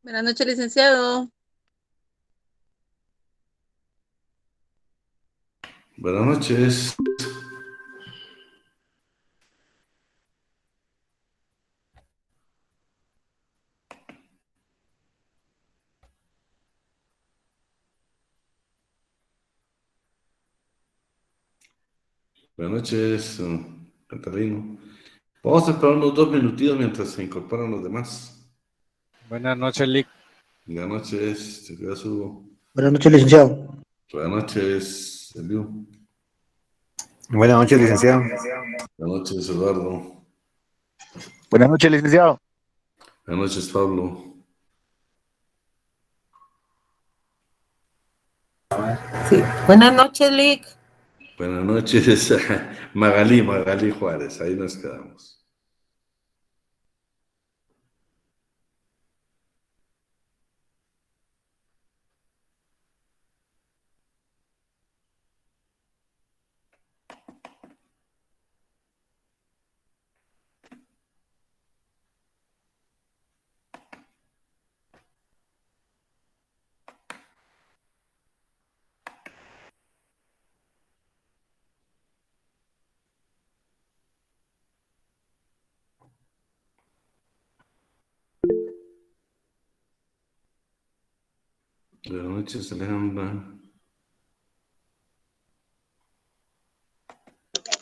Buenas noches, licenciado. Buenas noches. Buenas noches, Catalino. Vamos a esperar unos 2 minutitos mientras se incorporan los demás. Buenas noches, Lick. Buenas noches, te cuidas, Hugo. Buenas noches, licenciado. Buenas noches, Eliu. Buenas noches, licenciado. Buenas noches, Eduardo. Buenas noches, licenciado. Buenas noches, Pablo. Sí. Buenas noches, Lick. Buenas noches, Magalí Juárez. Ahí nos quedamos. Buenas noches, Alejandra.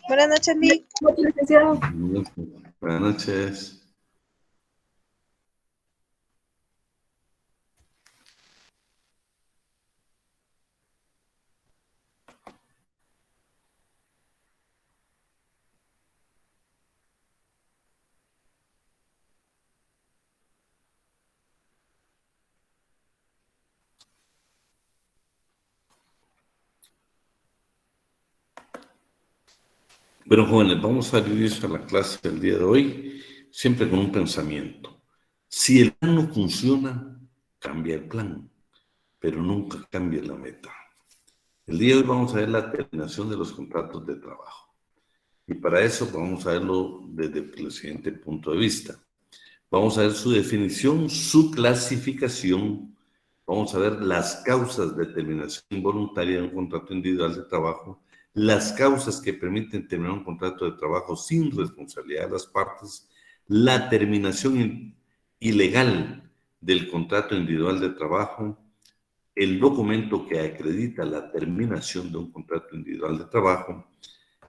Buenas noches, Lick. Licenciado. Buenas noches. Bueno, jóvenes, vamos a dar inicio a la clase del día de hoy, siempre con un pensamiento. Si el plan no funciona, cambia el plan, pero nunca cambia la meta. El día de hoy vamos a ver la terminación de los contratos de trabajo. Y para eso vamos a verlo desde el siguiente punto de vista. Vamos a ver su definición, su clasificación. Vamos a ver las causas de terminación involuntaria de un contrato individual de trabajo, las causas que permiten terminar un contrato de trabajo sin responsabilidad de las partes, la terminación ilegal del contrato individual de trabajo, el documento que acredita la terminación de un contrato individual de trabajo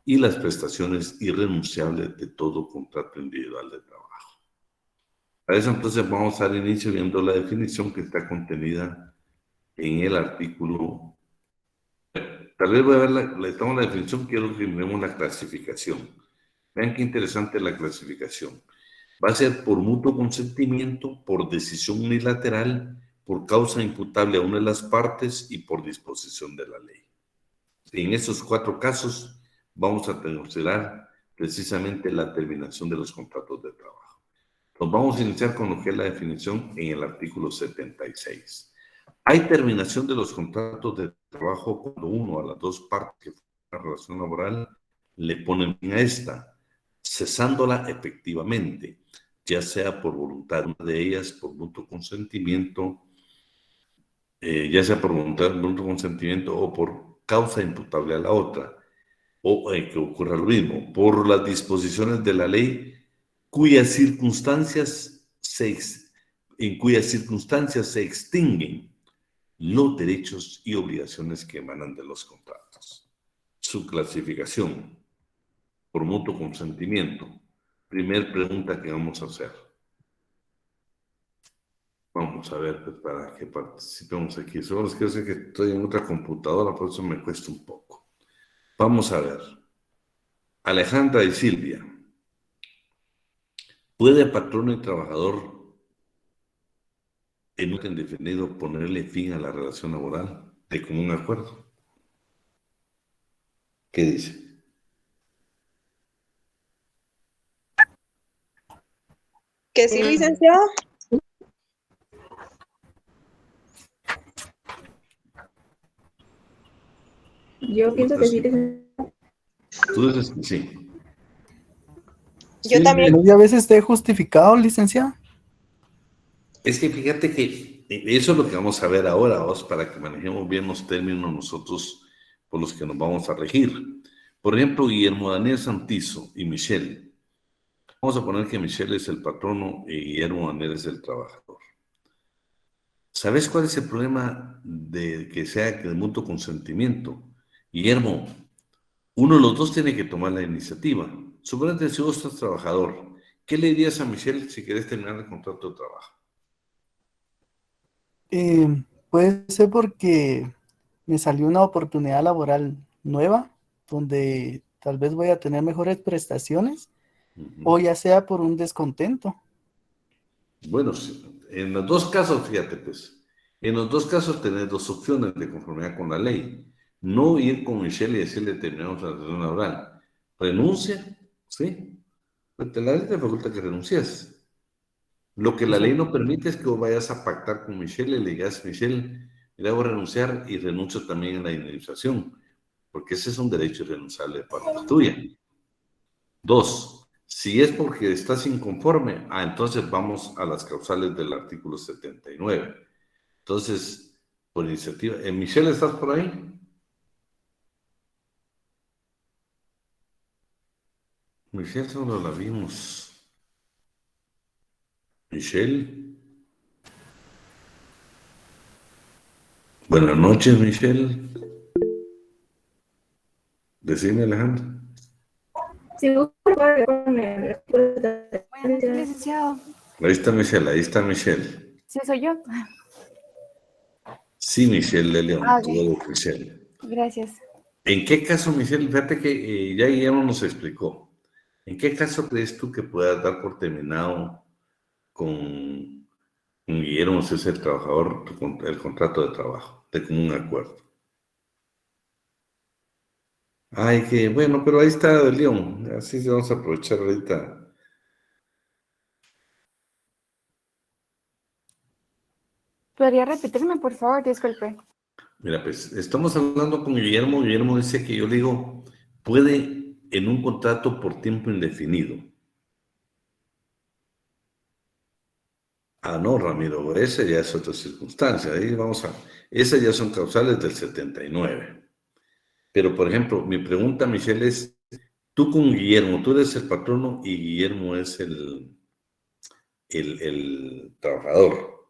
y las prestaciones irrenunciables de todo contrato individual de trabajo. Para eso entonces vamos a dar inicio viendo la definición que está contenida en el artículo. Tal vez voy a ver la definición, quiero que miremos la clasificación. Vean qué interesante la clasificación. Va a ser por mutuo consentimiento, por decisión unilateral, por causa imputable a una de las partes y por disposición de la ley. En estos 4 casos vamos a considerar precisamente la terminación de los contratos de trabajo. Nos vamos a iniciar con lo que es la definición en el artículo 76. Hay terminación de los contratos de trabajo cuando uno a las 2 partes que forman una relación laboral le ponen fin a esta, cesándola efectivamente, ya sea por voluntad de una de ellas, por mutuo consentimiento, o por causa imputable a la otra, o que ocurra lo mismo, por las disposiciones de la ley en cuyas circunstancias se extinguen los derechos y obligaciones que emanan de los contratos. Su clasificación por mutuo consentimiento. Primer pregunta que vamos a hacer. Vamos a ver, pues, para que participemos aquí. Solo es que sé que estoy en otra computadora, por eso me cuesta un poco. Vamos a ver. Alejandra y Silvia. ¿Puede patrono y trabajador en un indefinido ponerle fin a la relación laboral de común acuerdo? ¿Qué dice? ¿Que sí, licenciado? Yo pienso que sí, licenciado. Tú dices que sí. Yo Silvia, también. ¿No ya a veces te he justificado, licenciado? Es que fíjate que eso es lo que vamos a ver ahora, vos, para que manejemos bien los términos nosotros por los que nos vamos a regir. Por ejemplo, Guillermo Daniel Santizo y Michelle. Vamos a poner que Michelle es el patrono y Guillermo Daniel es el trabajador. ¿Sabes cuál es el problema de que sea de mutuo consentimiento? Guillermo, uno de los dos tiene que tomar la iniciativa. Suponete si vos sos trabajador, ¿qué le dirías a Michelle si querés terminar el contrato de trabajo? Puede ser porque me salió una oportunidad laboral nueva, donde tal vez voy a tener mejores prestaciones, o ya sea por un descontento. Bueno, sí, en los dos casos, fíjate pues, en los dos casos tenés dos opciones de conformidad con la ley. No ir con Michelle y decirle terminamos la relación laboral. Renuncia, ¿sí? Pues la ley te faculta que renuncies. Lo que la ley no permite es que vos vayas a pactar con Michelle y le digas, Michelle, mira, voy a renunciar y renuncio también en la indemnización, porque ese es un derecho irrenunciable de parte tuya. Dos, si es porque estás inconforme, entonces vamos a las causales del artículo 79. Entonces, por iniciativa, Michelle, ¿estás por ahí? Michelle solo la vimos. Michelle. Buenas noches, Michelle. Decime, Alejandro. Si gusta, me respuesta. Buenas noches, licenciado. Ahí está Michelle, ahí está Michelle. Sí, soy yo. Sí, Michelle de León, Ok. todo oficial. Gracias. ¿En qué caso, Michelle? Fíjate que ya Guillermo nos explicó. ¿En qué caso crees tú que puedas dar por terminado con Guillermo, si es el trabajador, el contrato de trabajo, de común acuerdo? Ay, que bueno, pero ahí está de León. Así vamos a aprovechar ahorita. ¿Podría repetirme, por favor? Disculpe. Mira, pues estamos hablando con Guillermo. Guillermo dice que yo le digo, puede en un contrato por tiempo indefinido. No, Ramiro, esa ya es otra circunstancia. Ahí esas ya son causales del 79. Pero, por ejemplo, mi pregunta, Michelle, es, tú con Guillermo, tú eres el patrono y Guillermo es el trabajador.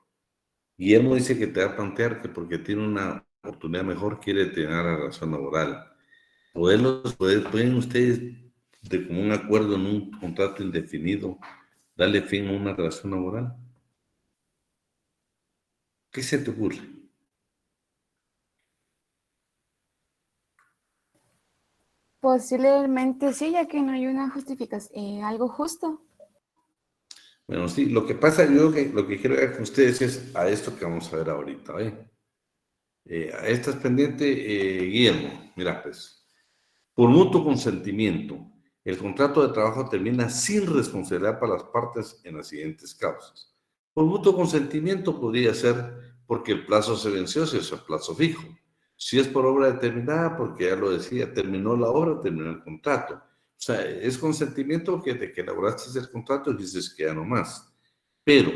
Guillermo dice que te va a plantear que porque tiene una oportunidad mejor quiere tener la relación laboral. ¿Pueden ustedes, de común acuerdo en un contrato indefinido, darle fin a una relación laboral? ¿Qué se te ocurre? Posiblemente sí, ya que no hay una justificación, algo justo. Bueno, sí, lo que pasa, yo lo que quiero ver con ustedes es a esto que vamos a ver ahorita, a esta es pendiente, Guillermo, mira pues, por mutuo consentimiento, el contrato de trabajo termina sin responsabilidad para las partes en las siguientes causas. Por mutuo consentimiento podría ser porque el plazo se venció, si es el plazo fijo. Si es por obra determinada, porque ya lo decía, terminó la obra, terminó el contrato. O sea, es consentimiento de que elaboraste el contrato y dices que ya no más. Pero,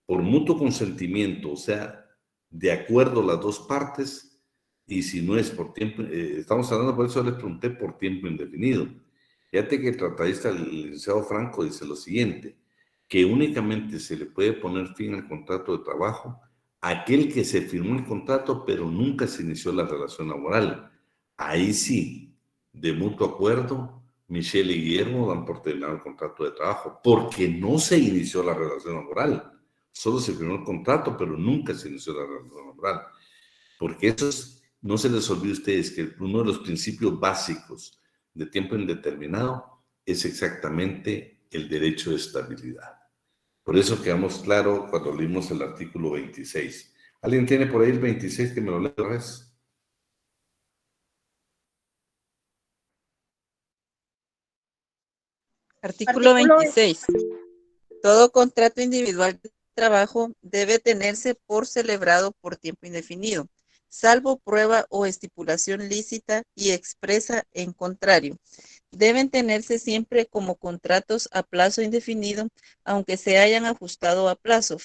por mutuo consentimiento, o sea, de acuerdo las dos partes, y si no es por tiempo, estamos hablando, por eso les pregunté por tiempo indefinido. Fíjate que el tratadista, el licenciado Franco, dice lo siguiente, que únicamente se le puede poner fin al contrato de trabajo a aquel que se firmó el contrato, pero nunca se inició la relación laboral. Ahí sí, de mutuo acuerdo, Michelle y Guillermo dan por terminado el contrato de trabajo, porque no se inició la relación laboral. Solo se firmó el contrato, pero nunca se inició la relación laboral. Porque eso no se les olvide a ustedes que uno de los principios básicos de tiempo indeterminado es exactamente el derecho de estabilidad. Por eso quedamos claro cuando leímos el artículo 26. ¿Alguien tiene por ahí el 26 que me lo lea otra vez? Artículo 26. Todo contrato individual de trabajo debe tenerse por celebrado por tiempo indefinido, salvo prueba o estipulación lícita y expresa en contrario. deben tenerse siempre como contratos a plazo indefinido, aunque se hayan ajustado a plazo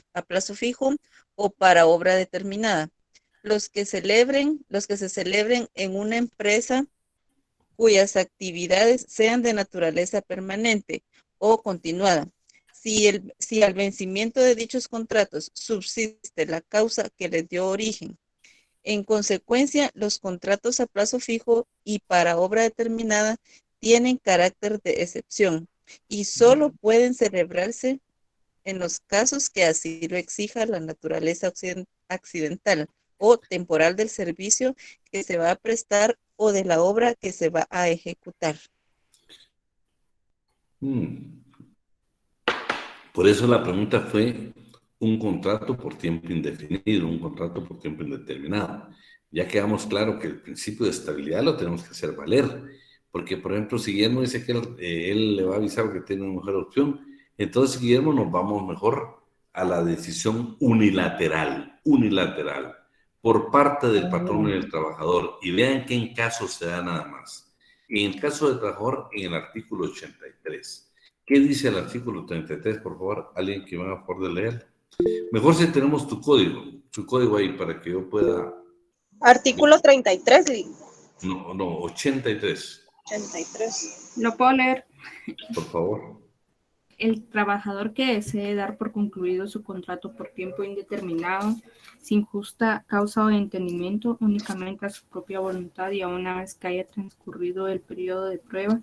fijo o para obra determinada. Los que se celebren en una empresa cuyas actividades sean de naturaleza permanente o continuada. Si al vencimiento de dichos contratos subsiste la causa que les dio origen. En consecuencia, los contratos a plazo fijo y para obra determinada tienen carácter de excepción y solo pueden celebrarse en los casos que así lo exija la naturaleza accidental o temporal del servicio que se va a prestar o de la obra que se va a ejecutar. Por eso la pregunta fue un contrato por tiempo indefinido, un contrato por tiempo indeterminado. Ya quedamos claro que el principio de estabilidad lo tenemos que hacer valer, porque por ejemplo, si Guillermo dice que él le va a avisar que tiene una mejor opción, entonces Guillermo nos vamos mejor a la decisión unilateral, por parte del patrón y del trabajador. Y vean que en caso se da nada más. En el caso del trabajador, en el artículo 83. ¿Qué dice el artículo 33, por favor? ¿Alguien que va a poder leer? Mejor si tenemos su código ahí para que yo pueda... Artículo 33, Lick. No, 83. 83. ¿Lo puedo leer? Por favor. El trabajador que desee dar por concluido su contrato por tiempo indeterminado, sin justa causa o entendimiento, únicamente a su propia voluntad y a una vez que haya transcurrido el periodo de prueba,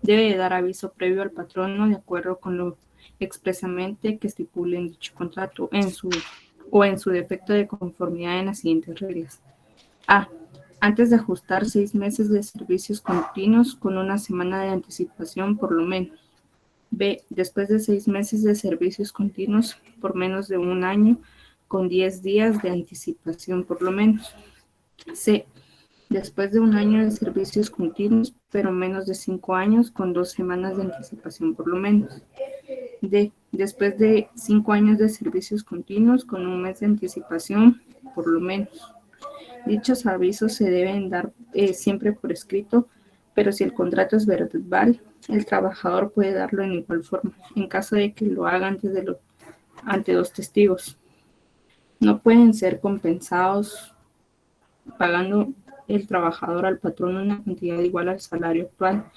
debe dar aviso previo al patrono de acuerdo con lo expresamente que estipule en dicho contrato en su defecto de conformidad en las siguientes reglas. A. Antes de ajustar 6 meses de servicios continuos con una semana de anticipación por lo menos. B. Después de 6 meses de servicios continuos por menos de un año con 10 días de anticipación por lo menos. C. Después de un año de servicios continuos, pero menos de 5 años, con 2 semanas de anticipación por lo menos. D. Después de 5 años de servicios continuos, con 1 mes de anticipación por lo menos. Dichos avisos se deben dar siempre por escrito, pero si el contrato es verbal, el trabajador puede darlo en igual forma, en caso de que lo haga ante 2 testigos. No pueden ser compensados pagando el trabajador al patrón una cantidad igual al salario actual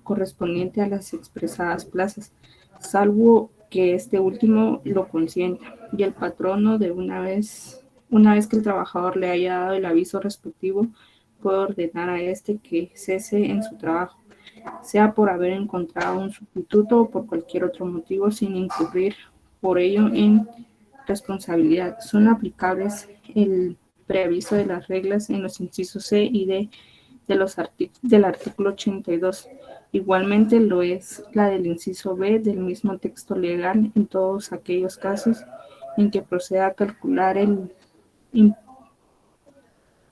correspondiente a las expresadas plazas, salvo que este último lo consienta y el patrono de una vez que el trabajador le haya dado el aviso respectivo puede ordenar a este que cese en su trabajo, sea por haber encontrado un sustituto o por cualquier otro motivo sin incurrir por ello en responsabilidad. Son aplicables el preaviso de las reglas en los incisos C y D del artículo 82. Igualmente lo es la del inciso B del mismo texto legal en todos aquellos casos en que proceda a calcular el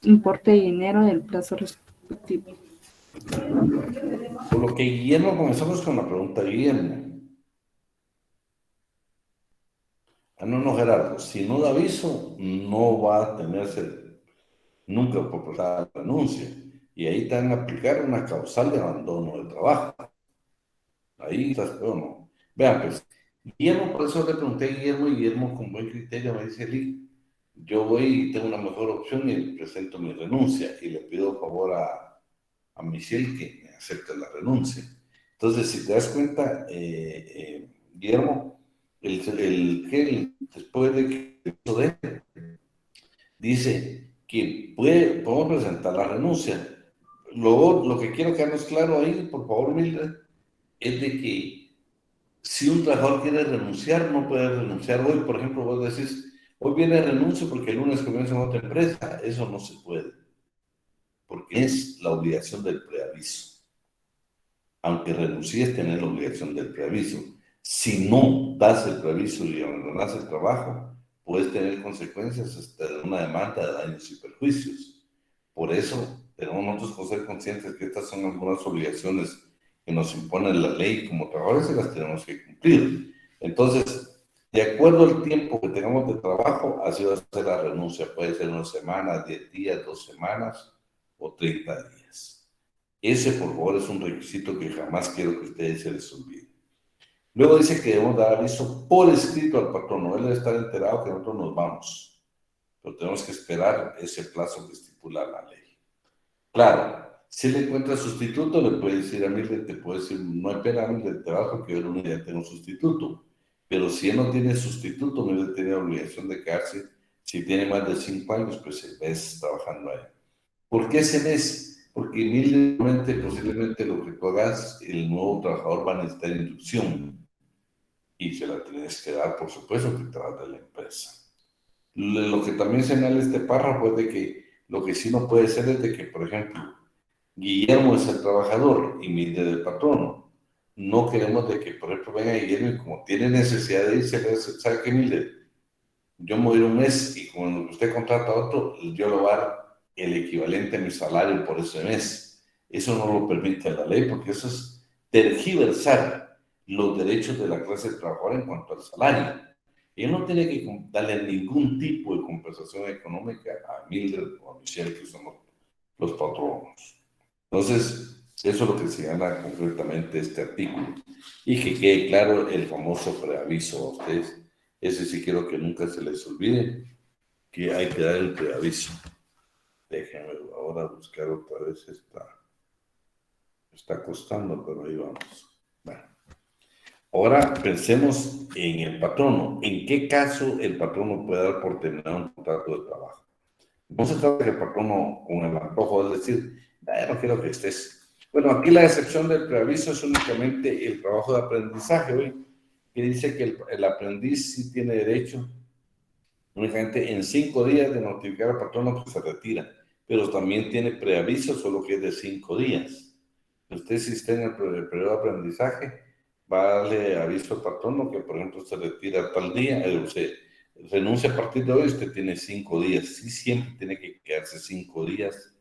importe de dinero del plazo respectivo. Por lo que Guillermo, comenzamos con la pregunta de Guillermo. No, Gerardo, si no da aviso, no va a tenerse nunca por prestar la renuncia. Y ahí te van a aplicar una causal de abandono del trabajo. Ahí estás, pero no. Vean, pues, Guillermo, por eso le pregunté a Guillermo, y Guillermo con buen criterio me dice, Lick, yo voy y tengo una mejor opción y le presento mi renuncia y le pido favor a Michelle que me acepte la renuncia. Entonces, si te das cuenta, Guillermo, después de que dice que podemos presentar la renuncia. Lo que quiero que hagas claro ahí, por favor, Mildred, es de que si un trabajador quiere renunciar, no puede renunciar hoy. Por ejemplo, vos decís, hoy viene renuncio porque el lunes comienza en otra empresa. Eso no se puede, porque es la obligación del preaviso. Aunque renuncies, tenés la obligación del preaviso. Si no das el preaviso y abandonas el trabajo, puedes tener consecuencias hasta de una demanda de daños y perjuicios. Por eso tenemos nosotros que ser conscientes que estas son algunas obligaciones que nos impone la ley como trabajadores y las tenemos que cumplir. Entonces, de acuerdo al tiempo que tengamos de trabajo, así va a ser la renuncia. Puede ser 1 semana, 10 días, 2 semanas o 30 días. Ese, por favor, es un requisito que jamás quiero que ustedes se les olvide. Luego dice que debemos dar aviso por escrito al patrono. Él debe estar enterado que nosotros nos vamos, pero tenemos que esperar ese plazo que estipula la ley. Claro, si él encuentra sustituto, le puede decir a Mildred, te puede decir, no hay pena, Mildred, te vas porque yo el lunes ya tengo un sustituto. Pero si él no tiene sustituto, Mildred tiene la obligación de quedarse. Si tiene más de 5 años, pues el mes trabajando ahí. ¿Por qué ese mes? Porque Mildred, posiblemente lo que tú hagas, el nuevo trabajador va a necesitar inducción. Y se la tienes que dar, por supuesto, que te vas de la empresa. Lo que también señala este párrafo es de que lo que sí no puede ser es de que, por ejemplo, Guillermo es el trabajador y Mildred el patrono. No queremos de que, por ejemplo, venga Guillermo y como tiene necesidad de irse, ¿sabe qué, Mildred? Yo me voy a ir un mes y cuando usted contrata a otro, yo le voy a dar el equivalente a mi salario por ese mes. Eso no lo permite la ley porque eso es tergiversar los derechos de la clase trabajadora en cuanto al salario. Y él no tiene que darle ningún tipo de compensación económica a Mildred o a Michelle, que son los patronos. Entonces, eso es lo que señala concretamente este artículo. Y que quede claro el famoso preaviso a ustedes. Ese sí quiero que nunca se les olvide, que hay que dar el preaviso. Déjenme ahora buscar otra vez está costando, pero ahí vamos. Bueno. Ahora pensemos en el patrono. ¿En qué caso el patrono puede dar por terminado un contrato de trabajo? No se trata que el patrono con el antojo es decir, no quiero que estés. Bueno, aquí la excepción del preaviso es únicamente el trabajo de aprendizaje, ¿sí? Que dice que el aprendiz sí tiene derecho únicamente en 5 días de notificar al patrono que se retira, pero también tiene preaviso, solo que es de 5 días. Usted si está en el periodo de aprendizaje, va a darle aviso al patrono que, por ejemplo, se retira tal día, usted renuncia a partir de hoy, usted tiene 5 días. Sí, siempre tiene que quedarse 5 días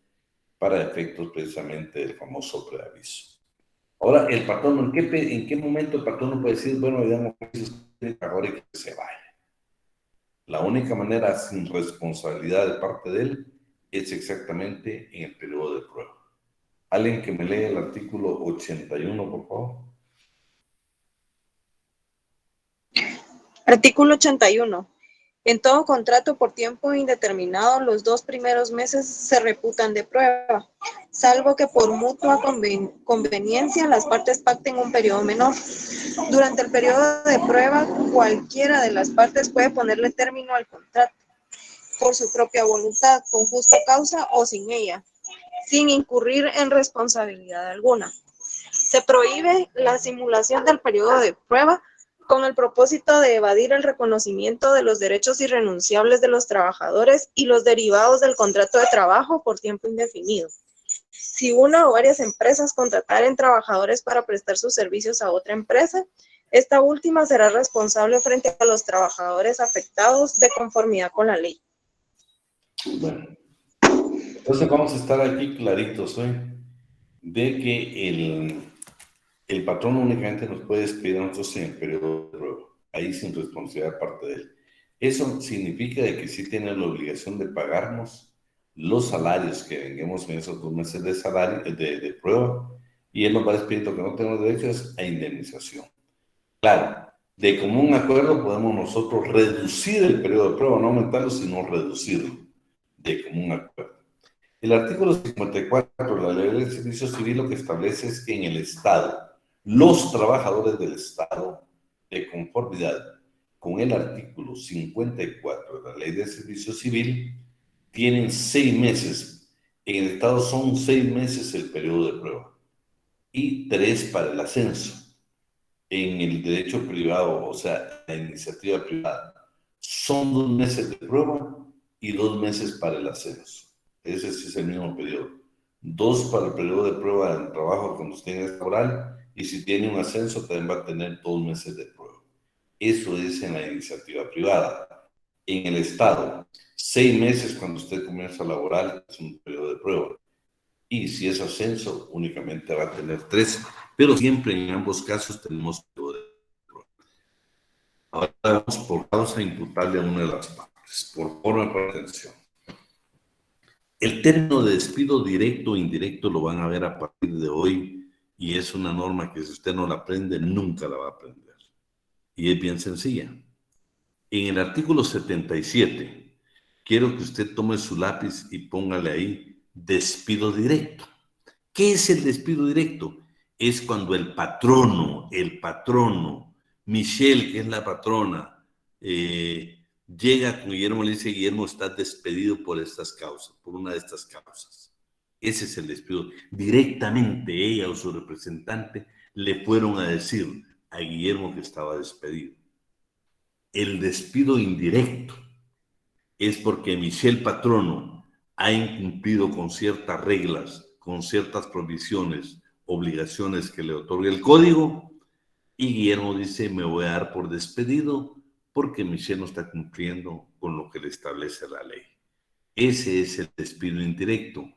para efectos precisamente del famoso preaviso. Ahora, el patrono, ¿en qué momento el patrono puede decir, bueno, digamos, ahora y que se vaya? La única manera sin responsabilidad de parte de él es exactamente en el periodo de prueba. ¿Alguien que me lea el artículo 81, por favor? Artículo 81. En todo contrato por tiempo indeterminado, los 2 primeros meses se reputan de prueba, salvo que por mutua conveniencia las partes pacten un periodo menor. Durante el periodo de prueba, cualquiera de las partes puede ponerle término al contrato, por su propia voluntad, con justa causa o sin ella, sin incurrir en responsabilidad alguna. Se prohíbe la simulación del periodo de prueba con el propósito de evadir el reconocimiento de los derechos irrenunciables de los trabajadores y los derivados del contrato de trabajo por tiempo indefinido. Si una o varias empresas contrataren trabajadores para prestar sus servicios a otra empresa, esta última será responsable frente a los trabajadores afectados de conformidad con la ley. Bueno, entonces vamos a estar aquí claritos, de que el patrón únicamente nos puede despedir a nosotros en el periodo de prueba, ahí sin responsabilidad parte de él. Eso significa de que sí tiene la obligación de pagarnos los salarios que venguemos en esos 2 meses de salario, de prueba, y él nos va a despedir. Lo que no tenemos derecho es a indemnización. Claro, de común acuerdo podemos nosotros reducir el periodo de prueba, no aumentarlo, sino reducirlo, de común acuerdo. El artículo 54 de la Ley del Servicio Civil lo que establece es que en el Estado, los trabajadores del Estado, de conformidad con el artículo 54 de la Ley del Servicio Civil, tienen 6 meses. En el Estado son 6 meses el periodo de prueba y 3 para el ascenso. En el derecho privado, o sea, la iniciativa privada, son 2 meses de prueba y 2 meses para el ascenso. Ese sí es el mismo periodo. 2 para el periodo de prueba del trabajo cuando usted es laboral, y si tiene un ascenso también va a tener 2 meses de prueba. Eso es en la iniciativa privada. En el Estado, 6 meses cuando usted comienza laboral es un periodo de prueba. Y si es ascenso, únicamente va a tener 3, pero siempre en ambos casos tenemos periodo de prueba. Ahora vamos por causa imputable a una de las partes, por forma de atención. El término de despido directo o indirecto lo van a ver a partir de hoy y es una norma que si usted no la aprende, nunca la va a aprender. Y es bien sencilla. En el artículo 77, quiero que usted tome su lápiz y póngale ahí despido directo. ¿Qué es el despido directo? Es cuando el patrono, Michelle, que es la patrona, llega con Guillermo y le dice, Guillermo, estás despedido por estas causas, por una de estas causas. Ese es el despido. Directamente ella o su representante le fueron a decir a Guillermo que estaba despedido. El despido indirecto es porque Michelle Patrono ha incumplido con ciertas reglas, con ciertas provisiones, obligaciones que le otorga el código, y Guillermo dice, me voy a dar por despedido porque Michelle no está cumpliendo con lo que le establece la ley. Ese es el despido indirecto.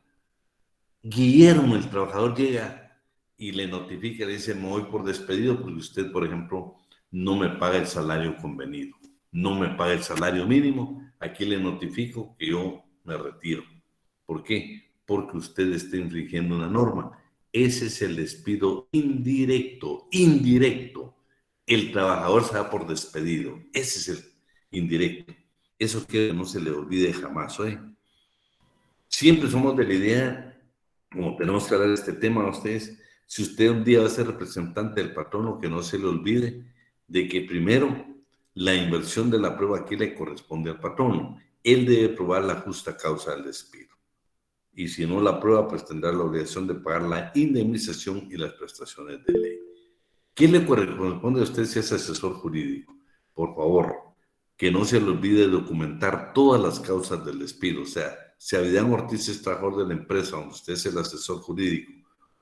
Guillermo, el trabajador, llega y le notifica, le dice, me voy por despedido porque usted, por ejemplo, no me paga el salario convenido, no me paga el salario mínimo, aquí le notifico que yo me retiro. ¿Por qué? Porque usted está infringiendo una norma. Ese es el despido indirecto, indirecto. El trabajador se da por despedido. Ese es el indirecto. Eso que no se le olvide jamás, ¿eh? Siempre somos de la idea, como tenemos que hablar de este tema a ustedes, si usted un día va a ser representante del patrono, que no se le olvide de que primero la inversión de la prueba aquí le corresponde al patrono. Él debe probar la justa causa del despido. Y si no la prueba, pues tendrá la obligación de pagar la indemnización y las prestaciones de ley. ¿Qué le corresponde a usted si es asesor jurídico? Por favor, que no se le olvide documentar todas las causas del despido. O sea, si Abidán Ortiz es trabajador de la empresa donde usted es el asesor jurídico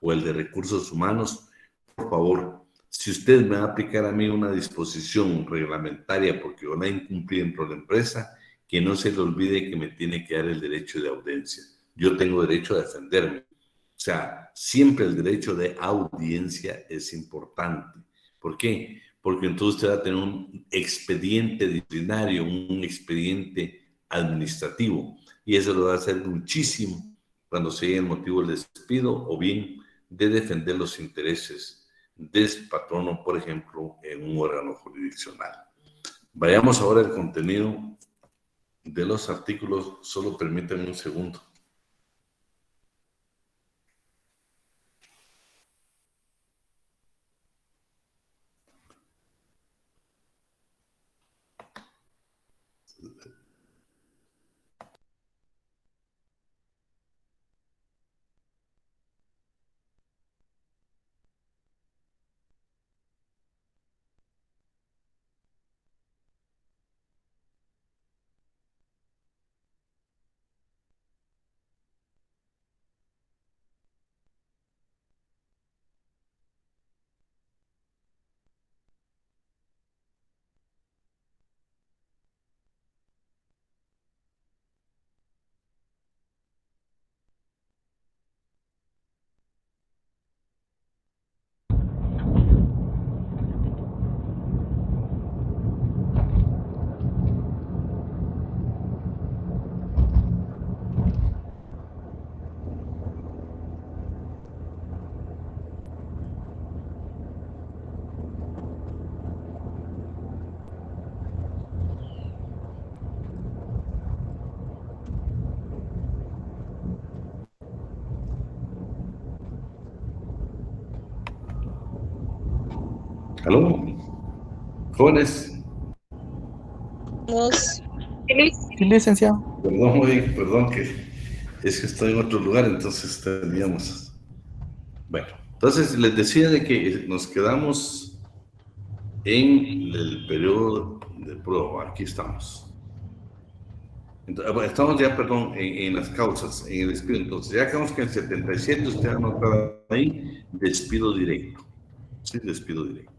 o el de recursos humanos, por favor, si usted me va a aplicar a mí una disposición reglamentaria porque yo la incumplí dentro de la empresa, que no se le olvide que me tiene que dar el derecho de audiencia. Yo tengo derecho a defenderme. O sea, siempre el derecho de audiencia es importante. ¿Por qué? Porque entonces usted va a tener un expediente disciplinario, un expediente administrativo, y eso lo va a hacer muchísimo cuando se llegue el motivo del despido o bien de defender los intereses del patrono, por ejemplo, en un órgano jurisdiccional. Vayamos ahora al contenido de los artículos. Solo permítanme un segundo. ¿Aló? Jóvenes. Sí, licenciado. Perdón, que es que estoy en otro lugar, entonces teníamos. Bueno, entonces les decía de que nos quedamos en el periodo de prueba. Aquí estamos. Entonces, estamos ya, perdón, en las causas, en el despido. Entonces, ya quedamos que en el 77 usted ha anotado ahí despido directo. Sí, despido directo.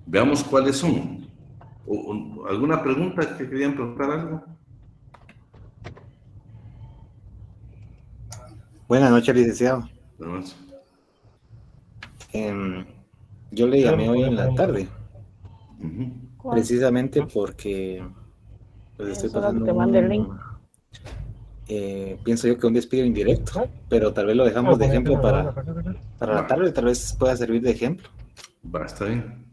Veamos cuáles son. ¿Alguna pregunta que querían preguntar algo? Buenas noches, licenciado. Buenas noches. Yo le llamé hoy en la tarde, precisamente porque pues, estoy pasando pienso yo que un despido indirecto, pero tal vez lo dejamos de ejemplo para la tarde, tal vez pueda servir de ejemplo. Va, está bien.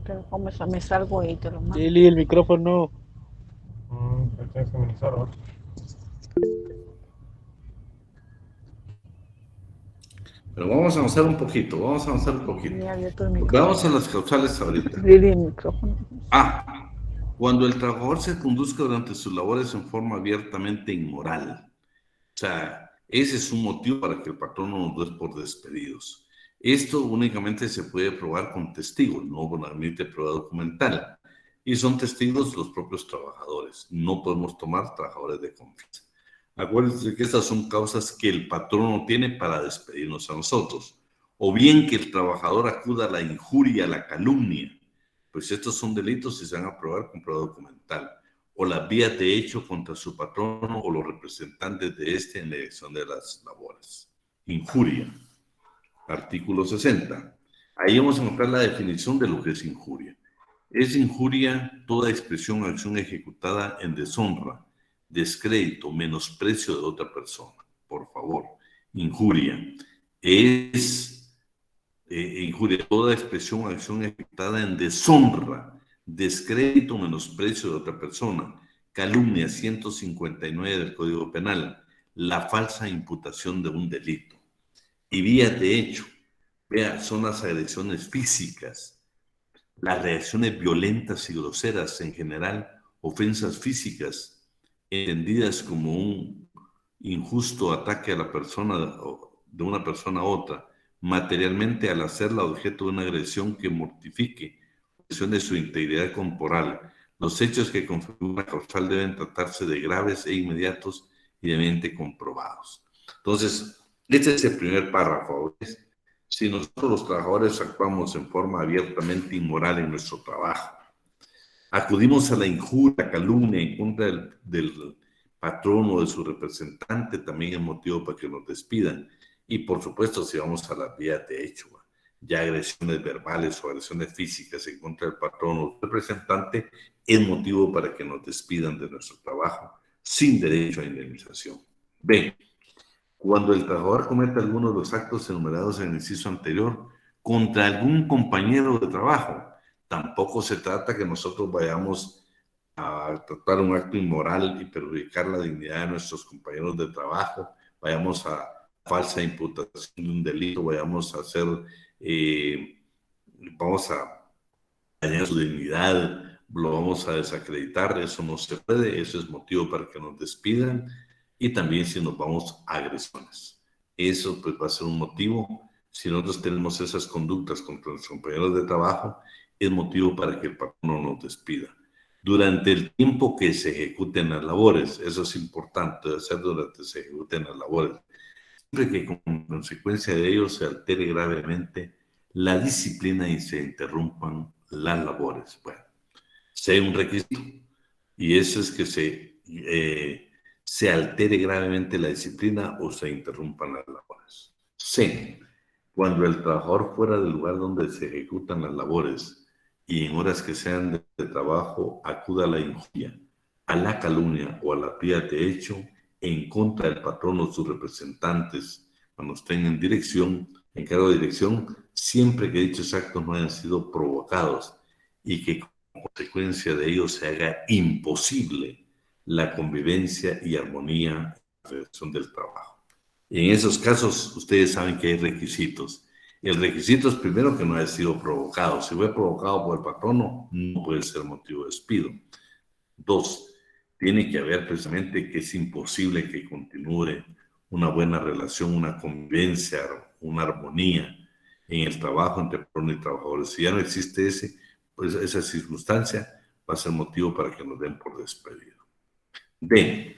Pero como me salgo y te lo mando. Lili, el micrófono. Tienes que amenizar, ¿no? Pero vamos a avanzar un poquito, Ni abierto el micrófono. Vamos a las causales ahorita. Lili, el micrófono. Cuando el trabajador se conduzca durante sus labores en forma abiertamente inmoral. O sea, ese es un motivo para que el patrón no nos dé por despedidos. Esto únicamente se puede probar con testigos, no admite prueba documental. Y son testigos los propios trabajadores. No podemos tomar trabajadores de confianza. Acuérdense que estas son causas que el patrón no tiene para despedirnos a nosotros. O bien que el trabajador acuda a la injuria, a la calumnia. Pues estos son delitos y se van a probar con prueba documental. O las vías de hecho contra su patrono o los representantes de este en la elección de las labores. Injuria. Artículo 60. Ahí vamos a encontrar la definición de lo que es injuria. Es injuria toda expresión o acción ejecutada en deshonra, descrédito, menosprecio de otra persona. Por favor, injuria. Es injuria toda expresión o acción ejecutada en deshonra, descrédito, menosprecio de otra persona. Calumnia 159 del Código Penal. La falsa imputación de un delito. Y vías de hecho, vea, son las agresiones físicas, las reacciones violentas y groseras en general, ofensas físicas, entendidas como un injusto ataque a la persona, de una persona a otra, materialmente al hacerla objeto de una agresión que mortifique, de su integridad corporal. Los hechos que configuran la causal deben tratarse de graves e inmediatos y debidamente comprobados. Entonces, este es el primer párrafo. Si nosotros los trabajadores actuamos en forma abiertamente inmoral en nuestro trabajo, acudimos a la injuria, calumnia en contra del patrón o de su representante, también es motivo para que nos despidan. Y por supuesto, si vamos a las vías de hecho, ya agresiones verbales o agresiones físicas en contra del patrón o del representante, es motivo para que nos despidan de nuestro trabajo sin derecho a indemnización. B. Cuando el trabajador cometa alguno de los actos enumerados en el inciso anterior contra algún compañero de trabajo, tampoco se trata que nosotros vayamos a tratar un acto inmoral y perjudicar la dignidad de nuestros compañeros de trabajo, vayamos a falsa imputación de un delito, vayamos a hacer, vamos a dañar su dignidad, lo vamos a desacreditar, eso no se puede, eso es motivo para que nos despidan. Y también si nos vamos a agresiones. Eso pues va a ser un motivo, si nosotros tenemos esas conductas contra nuestros compañeros de trabajo, es motivo para que el patrón no nos despida. Durante el tiempo que se ejecuten las labores, eso es importante hacer durante que se ejecuten las labores. Siempre que como consecuencia de ello se altere gravemente la disciplina y se interrumpan las labores. Bueno, si hay un requisito, y eso es que se altere gravemente la disciplina o se interrumpan las labores. C. Cuando el trabajador fuera del lugar donde se ejecutan las labores y en horas que sean de trabajo acuda a la injuria, a la calumnia o a la vía de hecho en contra del patrón o sus representantes cuando estén en dirección, en cargo de dirección, siempre que dichos actos no hayan sido provocados y que como consecuencia de ello se haga imposible la convivencia y armonía en la relación del trabajo. En esos casos, ustedes saben que hay requisitos. El requisito es primero que no haya sido provocado. Si fue provocado por el patrono, no puede ser motivo de despido. 2, tiene que haber precisamente que es imposible que continúe una buena relación, una convivencia, una armonía en el trabajo entre patrón y trabajadores. Si ya no existe esa circunstancia, va a ser motivo para que nos den por despedido. D.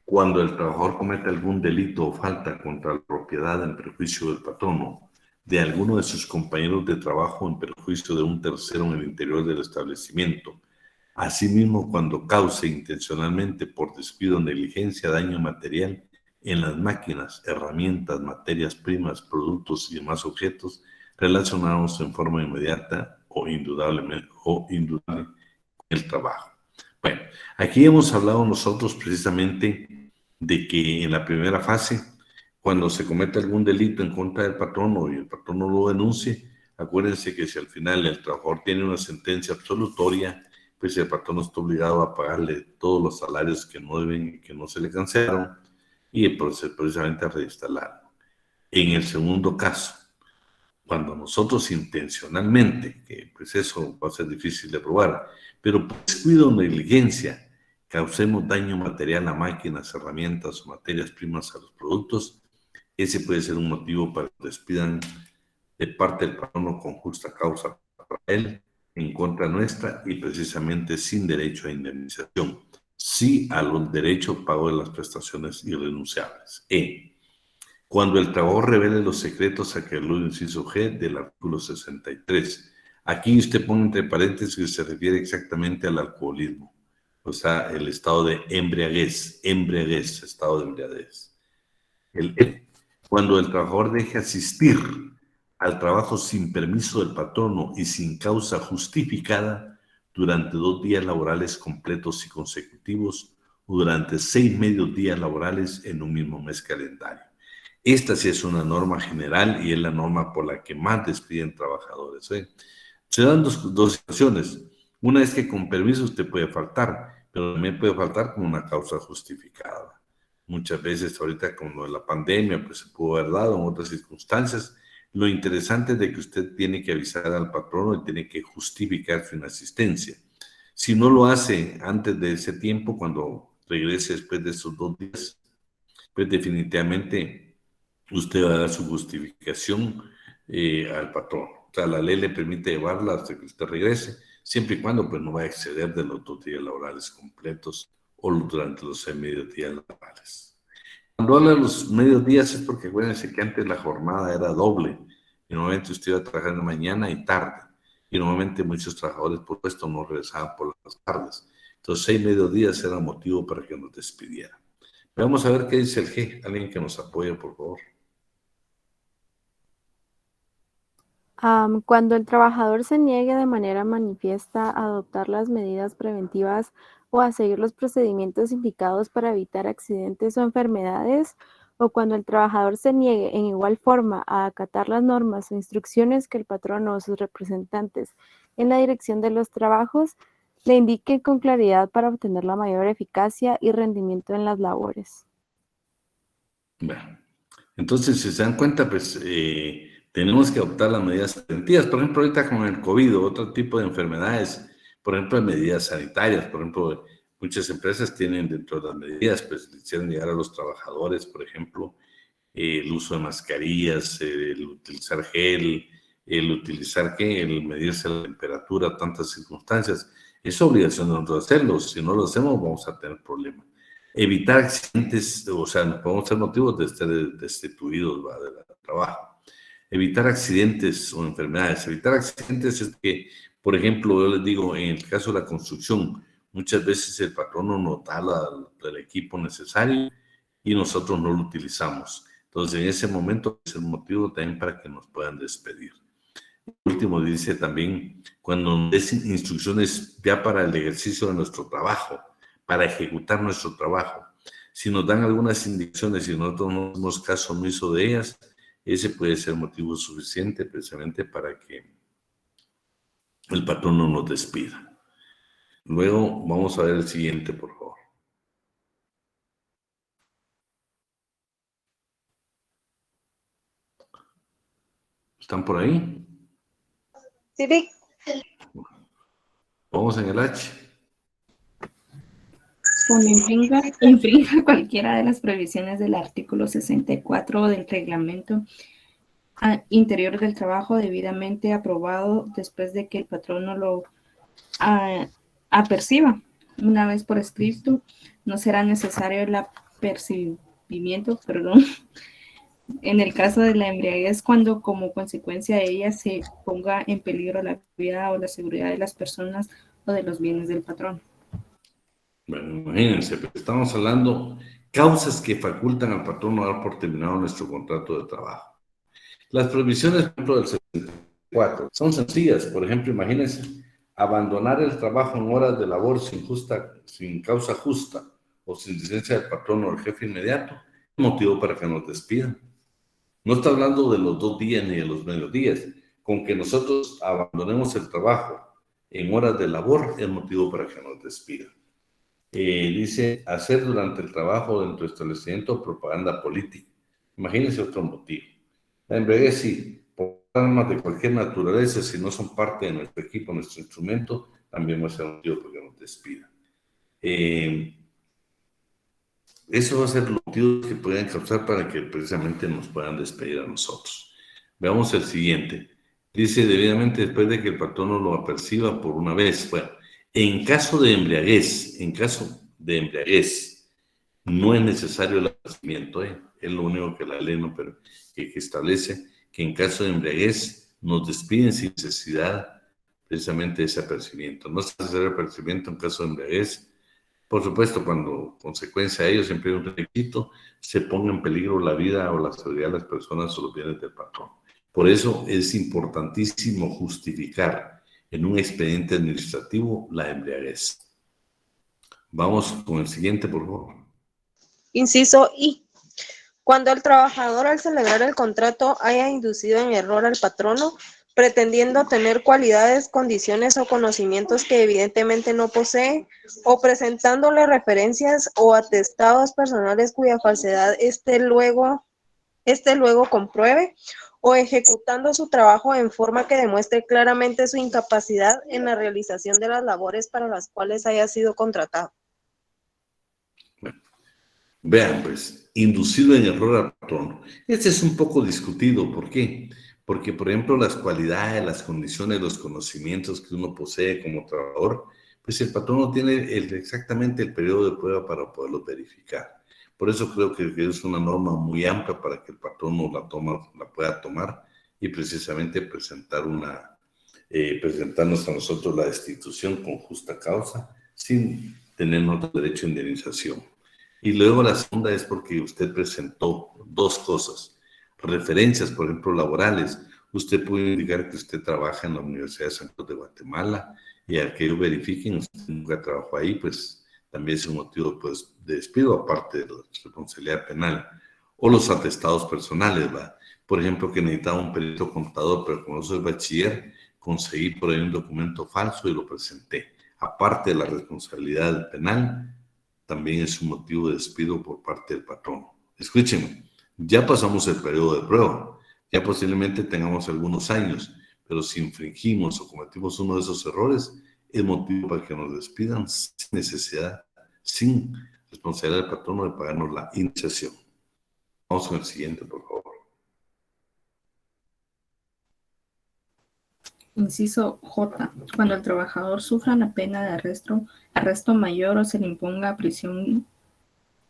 Cuando el trabajador comete algún delito o falta contra la propiedad en perjuicio del patrono, de alguno de sus compañeros de trabajo en perjuicio de un tercero en el interior del establecimiento, asimismo cuando cause intencionalmente por descuido, negligencia, daño material en las máquinas, herramientas, materias primas, productos y demás objetos relacionados en forma inmediata o indudable con el trabajo. Bueno, aquí hemos hablado nosotros precisamente de que en la primera fase, cuando se comete algún delito en contra del patrono y el patrono lo denuncie, acuérdense que si al final el trabajador tiene una sentencia absolutoria, pues el patrono está obligado a pagarle todos los salarios que no deben y que no se le cancelaron y precisamente a reinstalarlo. En el segundo caso, cuando nosotros intencionalmente, que pues eso va a ser difícil de probar, pero por descuido o negligencia, causemos daño material a máquinas, herramientas o materias primas a los productos, ese puede ser un motivo para que despidan de parte del patrono con justa causa para él, en contra nuestra y precisamente sin derecho a indemnización, sí al derecho a pago de las prestaciones irrenunciables. Cuando el trabajador revele los secretos a que alude inciso G del artículo 63. Aquí usted pone entre paréntesis que se refiere exactamente al alcoholismo, o sea, el estado de embriaguez, estado de embriaguez. Cuando el trabajador deje asistir al trabajo sin permiso del patrono y sin causa justificada durante 2 días laborales completos y consecutivos o durante 6 medios días laborales en un mismo mes calendario. Esta sí es una norma general y es la norma por la que más despiden trabajadores. Se dan dos situaciones. Una es que con permiso usted puede faltar, pero también puede faltar con una causa justificada. Muchas veces ahorita con lo de la pandemia, pues se pudo haber dado en otras circunstancias. Lo interesante es de que usted tiene que avisar al patrono y tiene que justificar su inasistencia. Si no lo hace antes de ese tiempo, cuando regrese después de esos 2 días, pues definitivamente usted va a dar su justificación al patrón. O sea, la ley le permite llevarla hasta que usted regrese, siempre y cuando pues, no va a exceder de los 2 días laborales completos o durante los 6 medios días laborales. Cuando habla de los medios días es porque acuérdense que antes la jornada era doble. Y normalmente usted iba a trabajar en la mañana y tarde. Y normalmente muchos trabajadores por esto no regresaban por las tardes. Entonces 6 mediodías era motivo para que nos despidieran. Vamos a ver qué dice el G. Alguien que nos apoye, por favor. Cuando el trabajador se niegue de manera manifiesta a adoptar las medidas preventivas o a seguir los procedimientos indicados para evitar accidentes o enfermedades, o cuando el trabajador se niegue en igual forma a acatar las normas o instrucciones que el patrono o sus representantes en la dirección de los trabajos le indiquen con claridad para obtener la mayor eficacia y rendimiento en las labores. Bueno, entonces, si se dan cuenta, pues tenemos que adoptar las medidas preventivas. Por ejemplo, ahorita con el COVID o otro tipo de enfermedades, por ejemplo, medidas sanitarias. Por ejemplo, muchas empresas tienen dentro de las medidas, pues le hicieron llegar a los trabajadores, por ejemplo, el uso de mascarillas, el utilizar gel, el medirse la temperatura, tantas circunstancias. Es obligación de nosotros hacerlo. Si no lo hacemos, vamos a tener problemas. Evitar accidentes, o sea, no podemos ser motivos de estar destituidos del trabajo. Evitar accidentes o enfermedades. Evitar accidentes es que, por ejemplo, yo les digo, en el caso de la construcción, muchas veces el patrono nos da el equipo necesario y nosotros no lo utilizamos. Entonces, en ese momento es el motivo también para que nos puedan despedir. El último dice también, cuando nos den instrucciones ya para el ejercicio de nuestro trabajo, para ejecutar nuestro trabajo. Si nos dan algunas indicaciones y nosotros no hacemos caso omiso de ellas, ese puede ser motivo suficiente precisamente para que el patrón no nos despida. Luego vamos a ver el siguiente, por favor. ¿Están por ahí? Sí, Vic. Vamos en el H. Cuando infrinja cualquiera de las prohibiciones del artículo 64 del reglamento interior del trabajo debidamente aprobado después de que el patrono lo aperciba una vez por escrito, no será necesario el apercibimiento, en el caso de la embriaguez, cuando como consecuencia de ella se ponga en peligro la vida o la seguridad de las personas o de los bienes del patrón. Bueno, imagínense, estamos hablando causas que facultan al patrón a dar por terminado nuestro contrato de trabajo. Las prohibiciones, por ejemplo, del 64 son sencillas. Por ejemplo, imagínense, Abandonar el trabajo en horas de labor sin causa justa o sin licencia del patrón o del jefe inmediato, es motivo para que nos despidan. No está hablando de los 2 días ni de los mediodías. Con que nosotros abandonemos el trabajo en horas de labor es motivo para que nos despidan. Dice, hacer durante el trabajo dentro del establecimiento propaganda política. Imagínense otro motivo. La embriaguez sí, por armas de cualquier naturaleza, si no son parte de nuestro equipo, nuestro instrumento, también va a ser motivo para que nos despidan. Eso va a ser los motivos que pueden causar para que precisamente nos puedan despedir a nosotros. Veamos el siguiente. Dice, debidamente después de que el patrono lo aperciba por una vez. Bueno, en caso de embriaguez, no es necesario el apercibimiento, es lo único que la ley no, pero que establece que en caso de embriaguez nos despiden sin necesidad precisamente de ese apercibimiento. No es necesario el apercibimiento en caso de embriaguez. Por supuesto, cuando consecuencia de ello siempre hay un requisito, se ponga en peligro la vida o la seguridad de las personas o los bienes del patrón. Por eso es importantísimo justificar en un expediente administrativo la embriaguez. Vamos con el siguiente, por favor. Inciso I. Cuando el trabajador al celebrar el contrato haya inducido en error al patrono, pretendiendo tener cualidades, condiciones o conocimientos que evidentemente no posee, o presentándole referencias o atestados personales cuya falsedad éste luego compruebe, o ejecutando su trabajo en forma que demuestre claramente su incapacidad en la realización de las labores para las cuales haya sido contratado. Vean, pues, inducido en error al patrón. Este es un poco discutido. ¿Por qué? Porque, por ejemplo, las cualidades, las condiciones, los conocimientos que uno posee como trabajador, pues el patrón no tiene exactamente el periodo de prueba para poderlo verificar. Por eso creo que es una norma muy amplia para que el patrón la pueda tomar y precisamente presentarnos a nosotros la destitución con justa causa sin tener nuestro derecho a indemnización. Y luego la segunda es porque usted presentó 2 cosas. Referencias, por ejemplo, laborales. Usted puede indicar que usted trabaja en la Universidad de San Carlos de Guatemala y al que ellos verifiquen, usted nunca trabajó ahí, pues también es un motivo pues, de despido, aparte de la responsabilidad penal. O los atestados personales, ¿va? Por ejemplo, que necesitaba un perito contador, pero como no soy bachiller, conseguí por ahí un documento falso y lo presenté. Aparte de la responsabilidad penal, también es un motivo de despido por parte del patrón. Escúchenme, ya pasamos el periodo de prueba, ya posiblemente tengamos algunos años, pero si infringimos o cometimos uno de esos errores, es motivo para que nos despidan sin necesidad, sin responsabilidad del patrón de pagarnos la indemnización. Vamos con el siguiente, por favor. Inciso J. Cuando el trabajador sufra la pena de arresto mayor o se le imponga prisión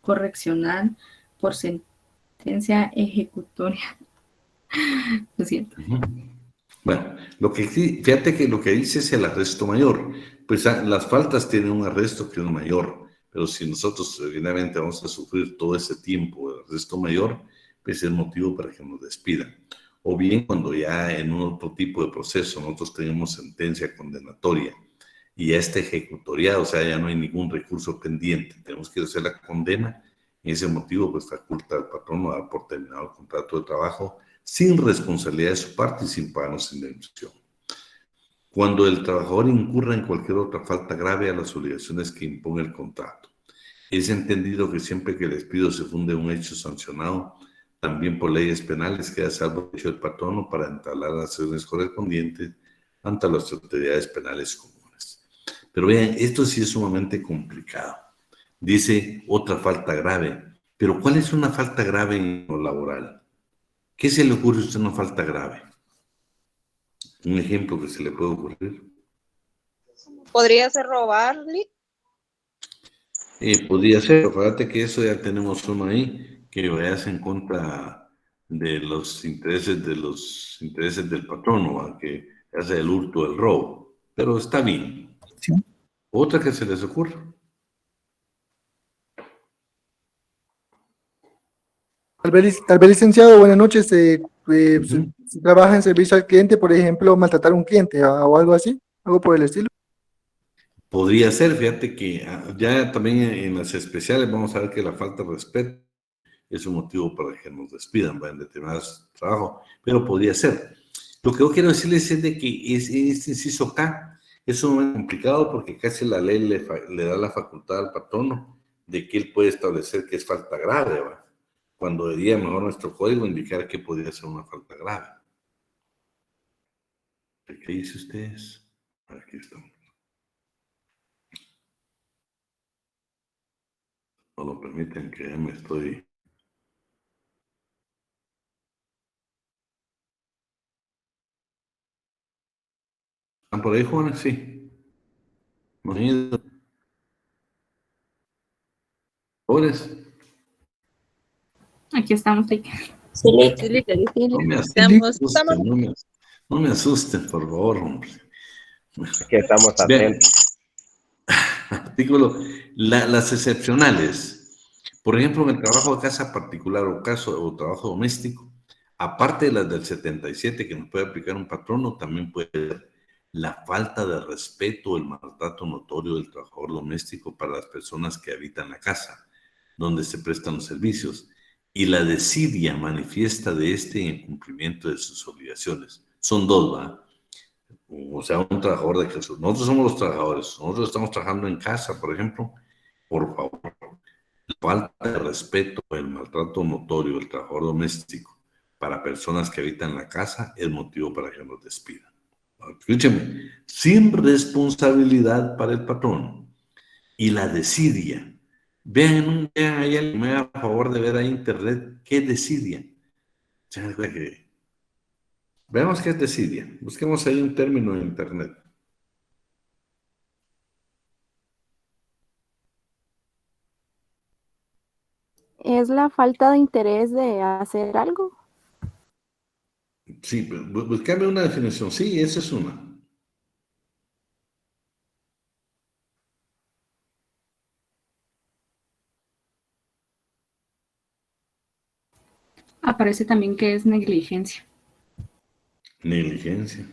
correccional por sentencia ejecutoria. Lo siento. Bueno, fíjate que lo que dice es el arresto mayor. Pues las faltas tienen un arresto que es mayor, pero si nosotros evidentemente vamos a sufrir todo ese tiempo de arresto mayor, pues es motivo para que nos despidan. O bien cuando ya en un otro tipo de proceso nosotros tenemos sentencia condenatoria y ya está ejecutoriado, o sea, ya no hay ningún recurso pendiente, tenemos que hacer la condena, y ese motivo pues faculta al patrón a dar por terminado el contrato de trabajo sin responsabilidad de su parte y sin pagarnos indemnización. Cuando el trabajador incurra en cualquier otra falta grave a las obligaciones que impone el contrato. Es entendido que siempre que el despido se funde en un hecho sancionado, también por leyes penales, queda salvo el derecho del patrono para entablar las acciones correspondientes ante las autoridades penales comunes. Pero vean, esto sí es sumamente complicado. Dice otra falta grave. Pero ¿cuál es una falta grave en lo laboral? ¿Qué se le ocurre a usted una falta grave? Un ejemplo que se le puede ocurrir. ¿Podría ser robarle? Podría ser, fíjate que eso ya tenemos uno ahí, que vayas en contra de los intereses del patrono, ¿va? Que hace el hurto, el robo. Pero está bien. Sí. Otra que se les ocurre. Tal vez, licenciado, buenas noches. Si trabaja en servicio al cliente, por ejemplo, maltratar a un cliente o algo así. algo por el estilo. Podría ser, fíjate que ya también en las especiales vamos a ver que la falta de respeto es un motivo para que nos despidan, ¿va? En determinados trabajos, pero podría ser. Lo que yo quiero decirles es de que este inciso K es un complicado porque casi la ley le da la facultad al patrono de que él puede establecer que es falta grave, ¿va? Cuando debería mejor nuestro código indicar que podría ser una falta grave. ¿Qué dice ustedes? Aquí estamos. No lo permiten, que ya me estoy... ¿Están por ahí, jóvenes? Sí. ¿No han ido? ¿Jóvenes? Aquí estamos. Sí, No me estamos. asusten, no me asusten, por favor, hombre. Aquí estamos atentos. Artículo, las excepcionales. Por ejemplo, en el trabajo de casa particular o trabajo doméstico, aparte de las del 77 que nos puede aplicar un patrono, también puede ser la falta de respeto o el maltrato notorio del trabajador doméstico para las personas que habitan la casa, donde se prestan los servicios, y la desidia manifiesta de en el cumplimiento de sus obligaciones. Son dos, ¿va? O sea, un trabajador de casa. Nosotros somos los trabajadores. Nosotros estamos trabajando en casa, por ejemplo. Por favor, la falta de respeto, el maltrato notorio del trabajador doméstico para personas que habitan la casa es motivo para que nos despidan. Escúcheme, sin responsabilidad para el patrón y la desidia. Vean ahí, me haga a favor de ver ahí internet qué es desidia. Veamos qué es desidia. Busquemos ahí un término en internet. ¿Es la falta de interés de hacer algo? Sí, buscame una definición. Sí, esa es una. Aparece también que es negligencia. Negligencia.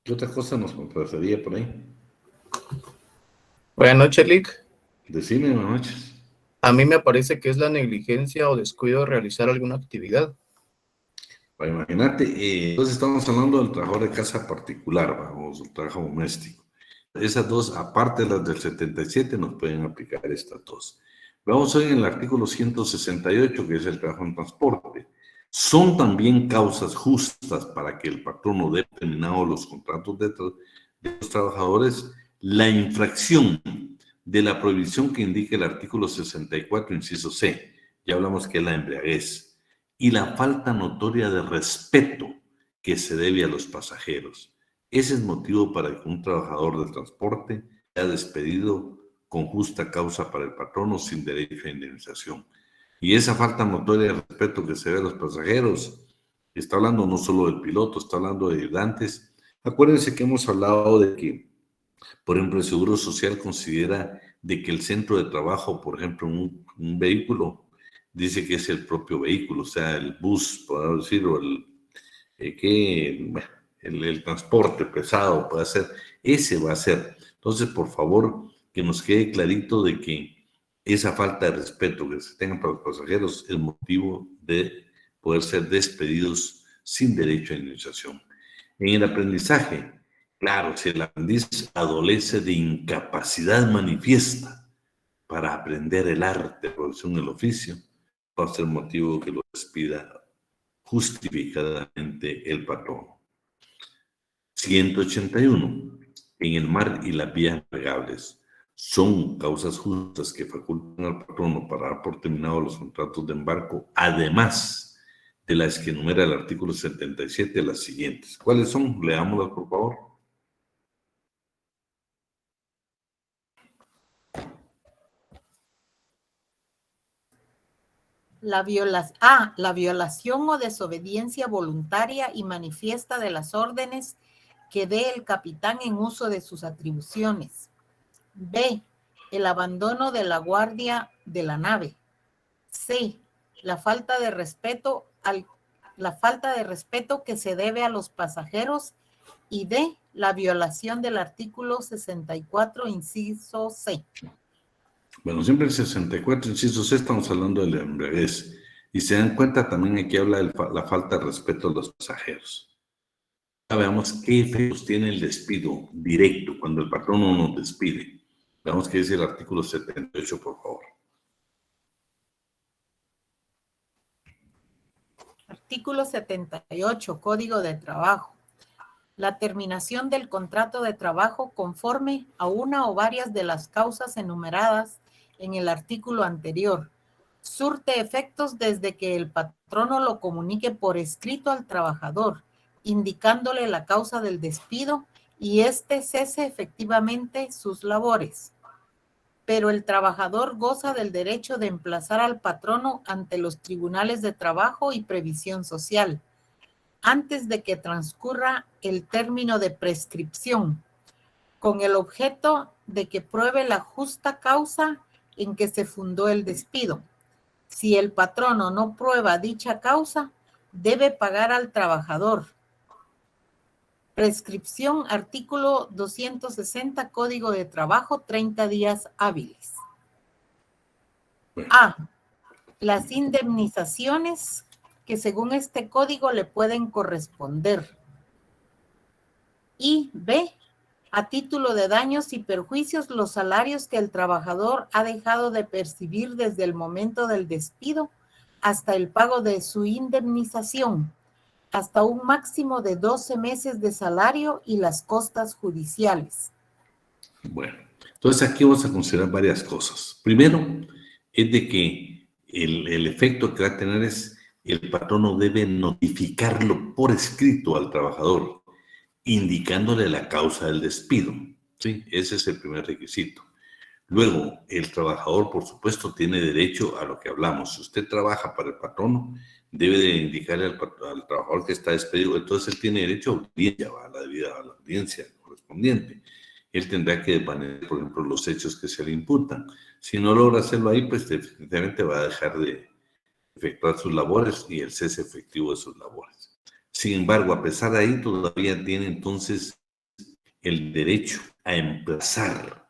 ¿Qué otra cosa nos contrastaría por ahí? Buenas noches, Lick. Decime, buenas noches. A mí me parece que es la negligencia o descuido de realizar alguna actividad. Bueno, imagínate, entonces estamos hablando del trabajador de casa particular, vamos, el trabajo doméstico. Esas dos, aparte de las del 77, nos pueden aplicar estas dos. Vamos hoy en el artículo 168, que es el trabajo en transporte. Son también causas justas para que el patrono dé terminado los contratos de los trabajadores la infracción de la prohibición que indica el artículo 64, inciso C. Ya hablamos que es la embriaguez. Y la falta notoria de respeto que se debe a los pasajeros. Ese es motivo para que un trabajador del transporte sea despedido con justa causa para el patrono sin derecho a indemnización. Y esa falta notoria de respeto que se debe a los pasajeros, está hablando no solo del piloto, está hablando de ayudantes. Acuérdense que hemos hablado de que, por ejemplo, el Seguro Social considera de que el centro de trabajo, por ejemplo, un vehículo, dice que es el propio vehículo, o sea, el bus, podemos decir, o el transporte pesado puede ser, ese va a ser. Entonces, por favor, que nos quede clarito de que esa falta de respeto que se tenga para los pasajeros es motivo de poder ser despedidos sin derecho a indemnización. En el aprendizaje, claro, si el aprendiz adolece de incapacidad manifiesta para aprender el arte, la profesión, el oficio, va a ser motivo que lo despida justificadamente el patrón. 181. En el mar y las vías navegables son causas justas que facultan al patrono para dar por terminados los contratos de embarco, además de las que enumera el artículo 77, las siguientes. ¿Cuáles son? Leámoslas, por favor. La violación o desobediencia voluntaria y manifiesta de las órdenes que dé el capitán en uso de sus atribuciones. B. El abandono de la guardia de la nave. C. La falta de respeto que se debe a los pasajeros y D, la violación del artículo 64, inciso C. Bueno, siempre el 64, inciso C, estamos hablando de la embriaguez. Y se dan cuenta también aquí habla de la falta de respeto a los pasajeros. Ahora veamos qué efectos tiene el despido directo cuando el patrón no nos despide. Veamos qué dice el artículo 78, por favor. Artículo 78, Código de Trabajo. La terminación del contrato de trabajo conforme a una o varias de las causas enumeradas en el artículo anterior surte efectos desde que el patrono lo comunique por escrito al trabajador, indicándole la causa del despido y éste cese efectivamente sus labores. Pero el trabajador goza del derecho de emplazar al patrono ante los tribunales de trabajo y previsión social, antes de que transcurra el término de prescripción, con el objeto de que pruebe la justa causa en que se fundó el despido. Si el patrono no prueba dicha causa, debe pagar al trabajador. Prescripción, artículo 260, Código de Trabajo, 30 días hábiles. A. Las indemnizaciones que según este código le pueden corresponder. Y B. A título de daños y perjuicios, los salarios que el trabajador ha dejado de percibir desde el momento del despido hasta el pago de su indemnización, hasta un máximo de 12 meses de salario y las costas judiciales. Bueno, entonces aquí vamos a considerar varias cosas. Primero, es de que el efecto que va a tener es el patrono debe notificarlo por escrito al trabajador, indicándole la causa del despido. ¿Sí? Ese es el primer requisito. Luego, el trabajador, por supuesto, tiene derecho a lo que hablamos. Si usted trabaja para el patrono, debe de indicarle al trabajador que está despedido. Entonces, él tiene derecho a audiencia, a la audiencia correspondiente. Él tendrá que desvanecer, por ejemplo, los hechos que se le imputan. Si no logra hacerlo ahí, pues definitivamente va a dejar de efectuar sus labores y el cese efectivo de sus labores. Sin embargo, a pesar de ahí, todavía tiene entonces el derecho a emplazar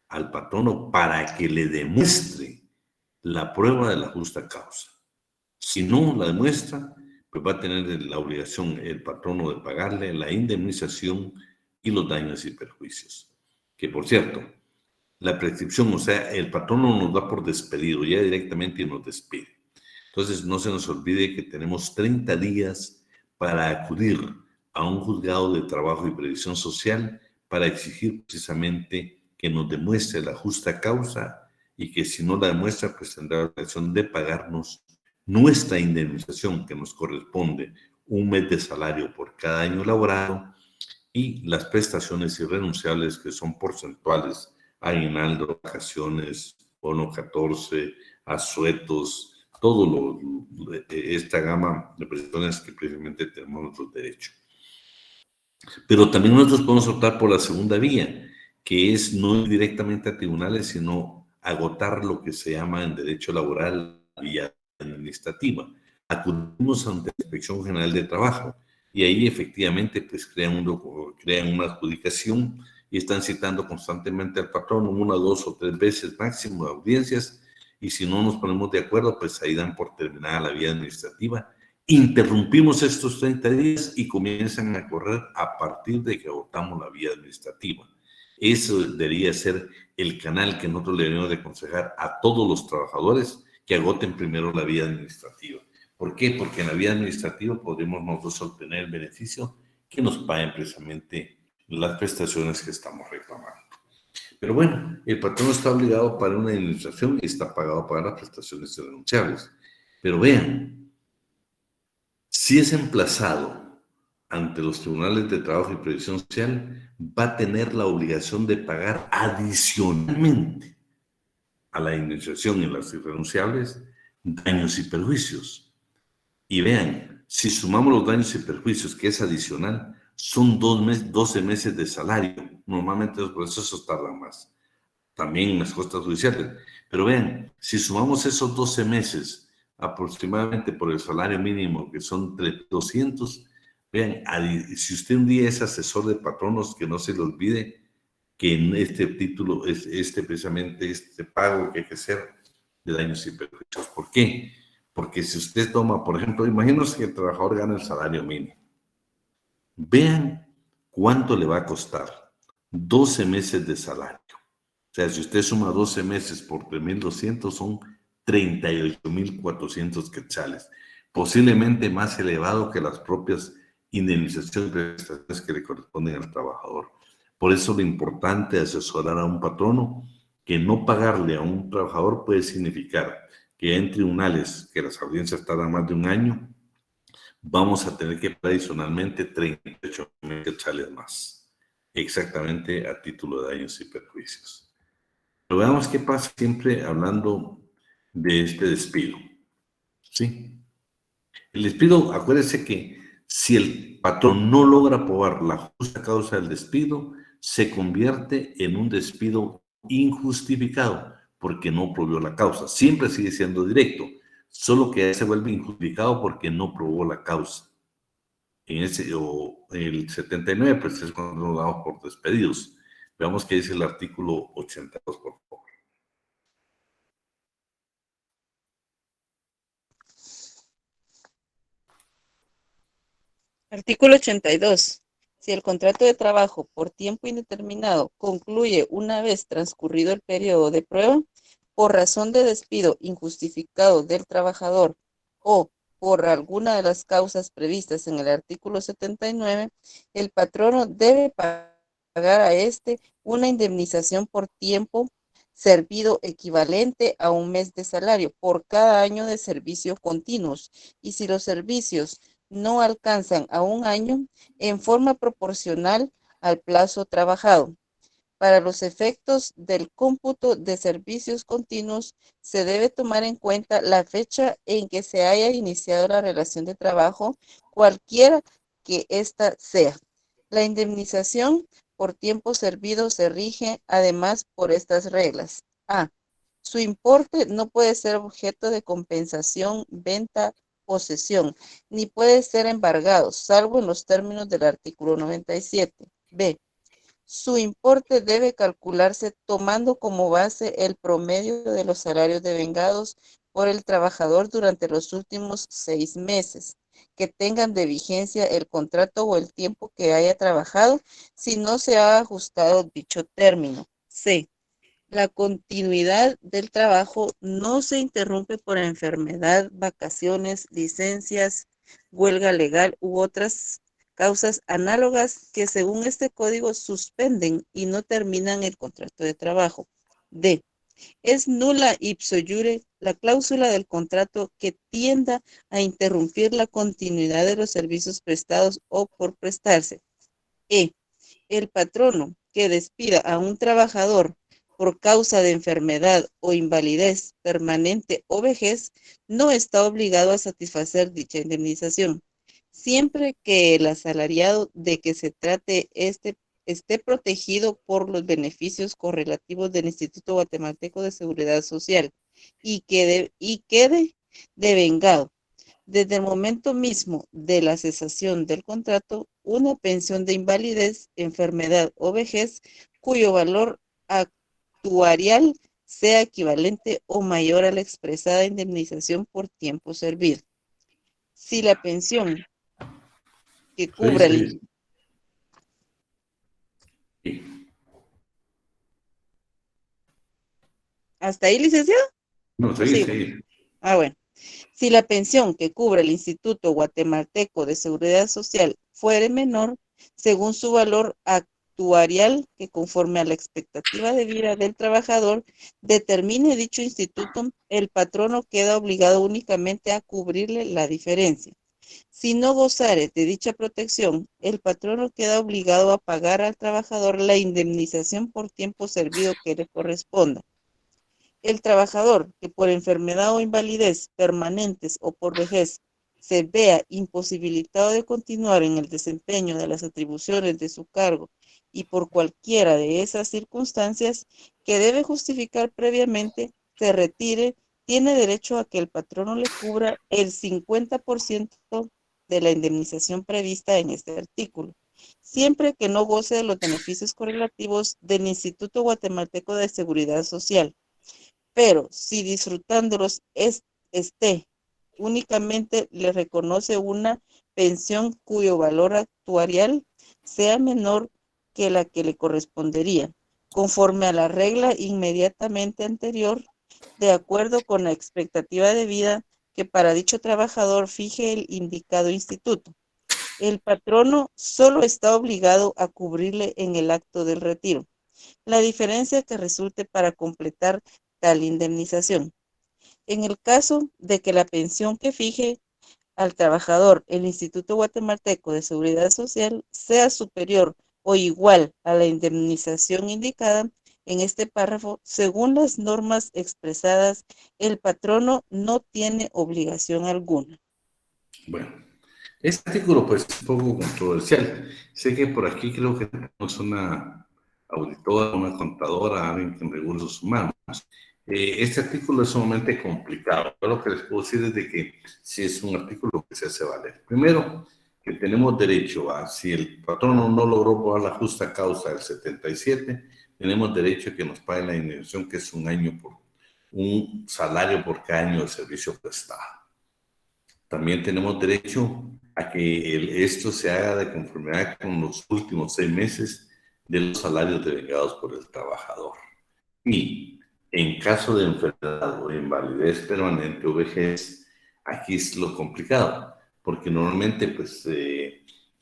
al patrono para que le demuestre la prueba de la justa causa. Si no la demuestra, pues va a tener la obligación el patrono de pagarle la indemnización y los daños y perjuicios. Que por cierto, la prescripción, o sea, el patrono nos da por despedido, ya directamente nos despide. Entonces, no se nos olvide que tenemos 30 días para acudir a un juzgado de trabajo y previsión social para exigir precisamente que nos demuestre la justa causa y que si no la demuestra, pues tendrá la obligación de pagarnos nuestra indemnización que nos corresponde, un mes de salario por cada año laborado y las prestaciones irrenunciables que son porcentuales, aguinaldo, vacaciones, bono 14, asuetos, todo esta gama de prestaciones que precisamente tenemos nuestro derecho. Pero también nosotros podemos optar por la segunda vía, que es no ir directamente a tribunales, sino agotar lo que se llama en derecho laboral la vía administrativa. Acudimos ante la Inspección General de Trabajo y ahí efectivamente pues crean una adjudicación y están citando constantemente al patrón 1, 2 o 3 veces máximo de audiencias. Y si no nos ponemos de acuerdo, pues ahí dan por terminada la vía administrativa. Interrumpimos estos 30 días y comienzan a correr a partir de que agotamos la vía administrativa. Eso debería ser el canal que nosotros le debemos de aconsejar a todos los trabajadores que agoten primero la vía administrativa. ¿Por qué? Porque en la vía administrativa podremos nosotros obtener el beneficio que nos paguen precisamente las prestaciones que estamos reclamando. Pero bueno, el patrón está obligado a pagar una indemnización y está pagado a pagar las prestaciones irrenunciables. Pero vean, si es emplazado ante los tribunales de trabajo y previsión social, va a tener la obligación de pagar adicionalmente a la indemnización y las irrenunciables daños y perjuicios. Y vean, si sumamos los daños y perjuicios, que es adicional, son 12 meses de salario. Normalmente los procesos tardan más. También las costas judiciales. Pero vean, si sumamos esos 12 meses aproximadamente por el salario mínimo, que son 200, Vean, si usted un día es asesor de patronos, que no se le olvide que en este título es precisamente este pago que hay que hacer de daños y perjuicios. ¿Por qué? Porque si usted toma, por ejemplo, imagínense que el trabajador gana el salario mínimo. Vean cuánto le va a costar 12 meses de salario. O sea, si usted suma 12 meses por 3.200, son 38.400 quetzales. Posiblemente más elevado que las propias indemnizaciones de prestaciones que le corresponden al trabajador. Por eso lo importante de asesorar a un patrono, que no pagarle a un trabajador puede significar que en tribunales, que las audiencias tardan más de un año, vamos a tener que pagar adicionalmente 38.000 quetzales más, exactamente a título de daños y perjuicios. Pero veamos qué pasa siempre hablando de este despido, ¿sí? El despido, acuérdese que si el patrón no logra probar la justa causa del despido, se convierte en un despido injustificado porque no probó la causa. Siempre sigue siendo directo, solo que se vuelve injustificado porque no probó la causa. En el 79, pues es cuando nos damos por despedidos. Veamos qué dice el artículo 82, por favor. Artículo 82. Si el contrato de trabajo por tiempo indeterminado concluye una vez transcurrido el periodo de prueba, por razón de despido injustificado del trabajador o por alguna de las causas previstas en el artículo 79, el patrono debe pagar a éste una indemnización por tiempo servido equivalente a un mes de salario por cada año de servicio continuos, y si los servicios no alcanzan a un año, en forma proporcional al plazo trabajado. Para los efectos del cómputo de servicios continuos, se debe tomar en cuenta la fecha en que se haya iniciado la relación de trabajo, cualquiera que ésta sea. La indemnización por tiempo servido se rige además por estas reglas. A. Su importe no puede ser objeto de compensación, venta, posesión, ni puede ser embargado, salvo en los términos del artículo 97. B. Su importe debe calcularse tomando como base el promedio de los salarios devengados por el trabajador durante los últimos 6 meses que tengan de vigencia el contrato o el tiempo que haya trabajado, si no se ha ajustado dicho término. C. La continuidad del trabajo no se interrumpe por enfermedad, vacaciones, licencias, huelga legal u otras causas análogas que según este código suspenden y no terminan el contrato de trabajo. D. Es nula ipso iure la cláusula del contrato que tienda a interrumpir la continuidad de los servicios prestados o por prestarse. E. El patrono que despida a un trabajador por causa de enfermedad o invalidez permanente o vejez, no está obligado a satisfacer dicha indemnización, siempre que el asalariado de que se trate esté protegido por los beneficios correlativos del Instituto Guatemalteco de Seguridad Social y quede devengado desde el momento mismo de la cesación del contrato una pensión de invalidez, enfermedad o vejez cuyo valor actuarial sea equivalente o mayor a la expresada indemnización por tiempo servido. Si la pensión que cubra el... ¿Hasta ahí, licenciado? No, sí. Ah, bueno. Si la pensión que cubre el Instituto Guatemalteco de Seguridad Social fuere menor, según su valor actuarial, que conforme a la expectativa de vida del trabajador determine dicho instituto, el patrono queda obligado únicamente a cubrirle la diferencia. Si no gozare de dicha protección, el patrono queda obligado a pagar al trabajador la indemnización por tiempo servido que le corresponda. El trabajador que por enfermedad o invalidez permanentes o por vejez se vea imposibilitado de continuar en el desempeño de las atribuciones de su cargo y por cualquiera de esas circunstancias que debe justificar previamente, se retire, tiene derecho a que el patrono le cubra el 50% de la indemnización prevista en este artículo, siempre que no goce de los beneficios correlativos del Instituto Guatemalteco de Seguridad Social. Pero si disfrutándolos esté, únicamente le reconoce una pensión cuyo valor actuarial sea menor que la que le correspondería, conforme a la regla inmediatamente anterior, de acuerdo con la expectativa de vida que para dicho trabajador fije el indicado instituto. El patrono solo está obligado a cubrirle en el acto del retiro la diferencia que resulte para completar tal indemnización. En el caso de que la pensión que fije al trabajador el Instituto Guatemalteco de Seguridad Social sea superior o igual a la indemnización indicada en este párrafo, según las normas expresadas, el patrono no tiene obligación alguna. Bueno, este artículo pues es un poco controversial. Sé que por aquí creo que tenemos una auditora, una contadora, alguien en recursos humanos. Este artículo es sumamente complicado. Yo lo que les puedo decir es de que sí es un artículo que se hace valer. Primero, que tenemos derecho a, si el patrono no logró probar la justa causa del 77, tenemos derecho a que nos paguen la indemnización, que es un salario por cada año de servicio prestado. También tenemos derecho a que esto se haga de conformidad con los últimos 6 meses de los salarios devengados por el trabajador. Y en caso de enfermedad o invalidez permanente o vejez, aquí es lo complicado, porque normalmente pues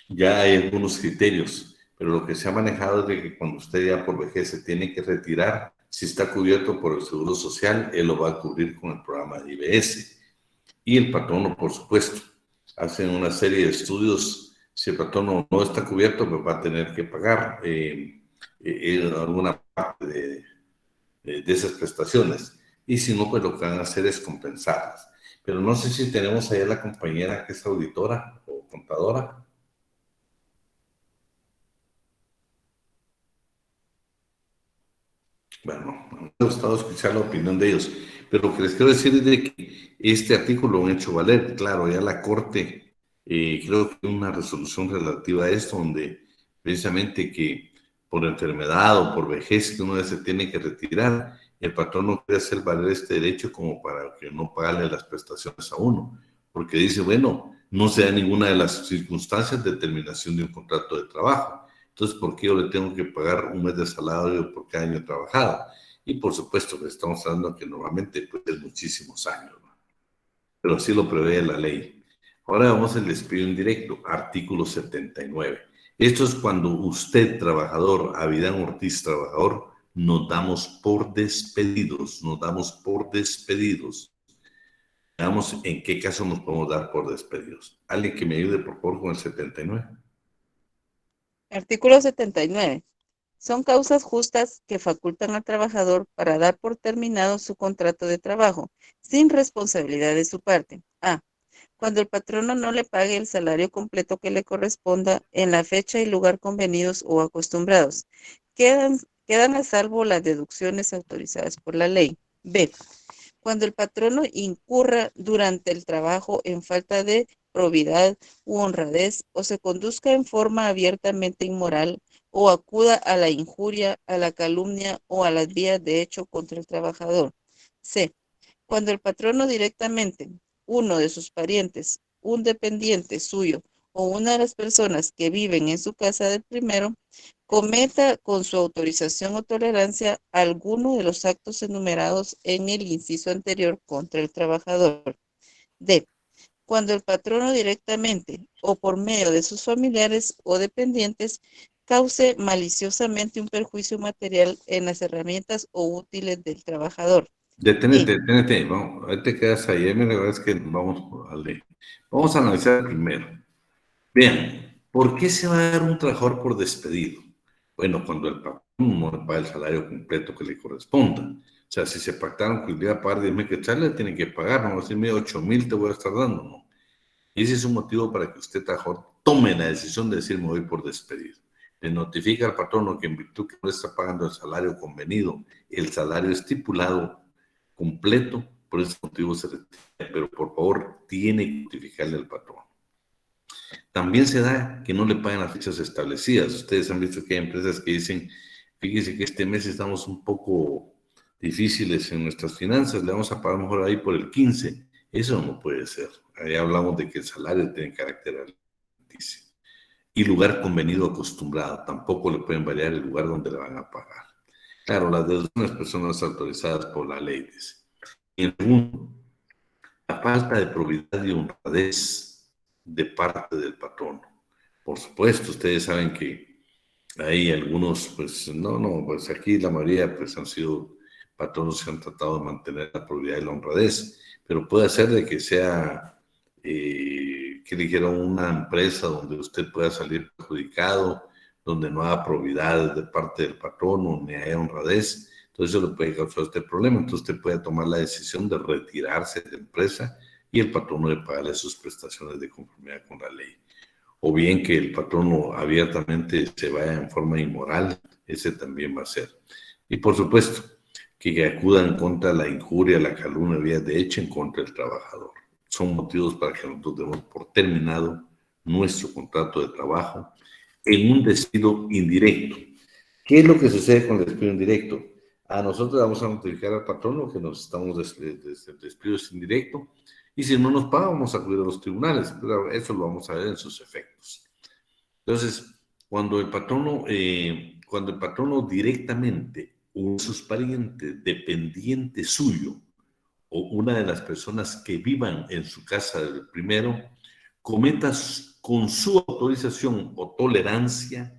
ya hay algunos criterios, pero lo que se ha manejado es de que cuando usted ya por vejez se tiene que retirar, si está cubierto por el Seguro Social, él lo va a cubrir con el programa de IBS. Y el patrono, por supuesto, hacen una serie de estudios. Si el patrono no está cubierto, pues va a tener que pagar alguna parte de esas prestaciones. Y si no, pues lo que van a hacer es compensarlas. Pero no sé si tenemos ahí a la compañera que es auditora o contadora. Bueno, me ha gustado escuchar la opinión de ellos, pero lo que les quiero decir es de que este artículo lo han hecho valer. Claro, ya la Corte, creo que una resolución relativa a esto, donde precisamente que por enfermedad o por vejez que uno se tiene que retirar, el patrón no quiere hacer valer este derecho como para que no pagarle las prestaciones a uno, porque dice, bueno, no se da ninguna de las circunstancias de terminación de un contrato de trabajo. Entonces, ¿por qué yo le tengo que pagar un mes de salario por cada año trabajado? Y por supuesto que estamos hablando que normalmente puede ser muchísimos años, ¿no? Pero así lo prevé la ley. Ahora vamos al despido indirecto, artículo 79. Esto es cuando usted, trabajador, Avidán Ortiz, trabajador, nos damos por despedidos, Veamos en qué caso nos podemos dar por despedidos. ¿Alguien que me ayude, por favor, con el 79? Artículo 79. Son causas justas que facultan al trabajador para dar por terminado su contrato de trabajo, sin responsabilidad de su parte. A. Cuando el patrono no le pague el salario completo que le corresponda en la fecha y lugar convenidos o acostumbrados. Quedan a salvo las deducciones autorizadas por la ley. B. Cuando el patrono incurra durante el trabajo en falta de probidad u honradez o se conduzca en forma abiertamente inmoral o acuda a la injuria, a la calumnia o a las vías de hecho contra el trabajador. C. Cuando el patrono directamente, uno de sus parientes, un dependiente suyo o una de las personas que viven en su casa del primero, cometa con su autorización o tolerancia alguno de los actos enumerados en el inciso anterior contra el trabajador. D. Cuando el patrono directamente o por medio de sus familiares o dependientes cause maliciosamente un perjuicio material en las herramientas o útiles del trabajador. Deténete, vamos, ahí te quedas ahí, la verdad es que vamos a analizar primero. Vean, ¿por qué se va a dar un trabajador por despedido? Bueno, cuando el patrón no le paga el salario completo que le corresponda. O sea, si se pactaron que le iba a pagar 10,000 quetzales, le tienen que pagar, no va a decirme 8,000 te voy a estar dando, ¿no? Y ese es un motivo para que usted, trabajador, tome la decisión de decir me voy por despedido. Le notifica al patrono que en virtud que no le está pagando el salario convenido, el salario estipulado completo, por ese motivo se retira, pero por favor tiene que notificarle al patrón. También se da que no le pagan las fechas establecidas. Ustedes han visto que hay empresas que dicen, fíjese que este mes estamos un poco difíciles en nuestras finanzas, le vamos a pagar mejor ahí por el 15. Eso no puede ser. Ahí hablamos de que el salario tiene carácter alimenticio. Y lugar convenido acostumbrado. Tampoco le pueden variar el lugar donde le van a pagar. Claro, las deducciones personas autorizadas por la ley. Dice. Y en segundo, la falta de probidad y honradez de parte del patrono. Por supuesto, ustedes saben que hay algunos, pues pues aquí la mayoría pues han sido patronos que han tratado de mantener la probidad y la honradez, pero puede ser de que sea, que dijera una empresa donde usted pueda salir perjudicado, donde no haya probidad de parte del patrono, ni haya honradez. Entonces eso le puede causar este problema. Entonces usted puede tomar la decisión de retirarse de la empresa y el patrono de pagarle sus prestaciones de conformidad con la ley. O bien que el patrono abiertamente se vaya en forma inmoral, ese también va a ser. Y por supuesto, que acudan contra la injuria, la calumnia, vía de hecho en contra del trabajador. Son motivos para que nosotros demos por terminado nuestro contrato de trabajo en un despido indirecto. ¿Qué es lo que sucede con el despido indirecto? A nosotros vamos a notificar al patrono que nos estamos despido indirecto y si no nos paga vamos a acudir a los tribunales, pero eso lo vamos a ver en sus efectos. Entonces, cuando el patrono directamente o sus parientes, dependiente suyo, o una de las personas que vivan en su casa del primero, cometa con su autorización o tolerancia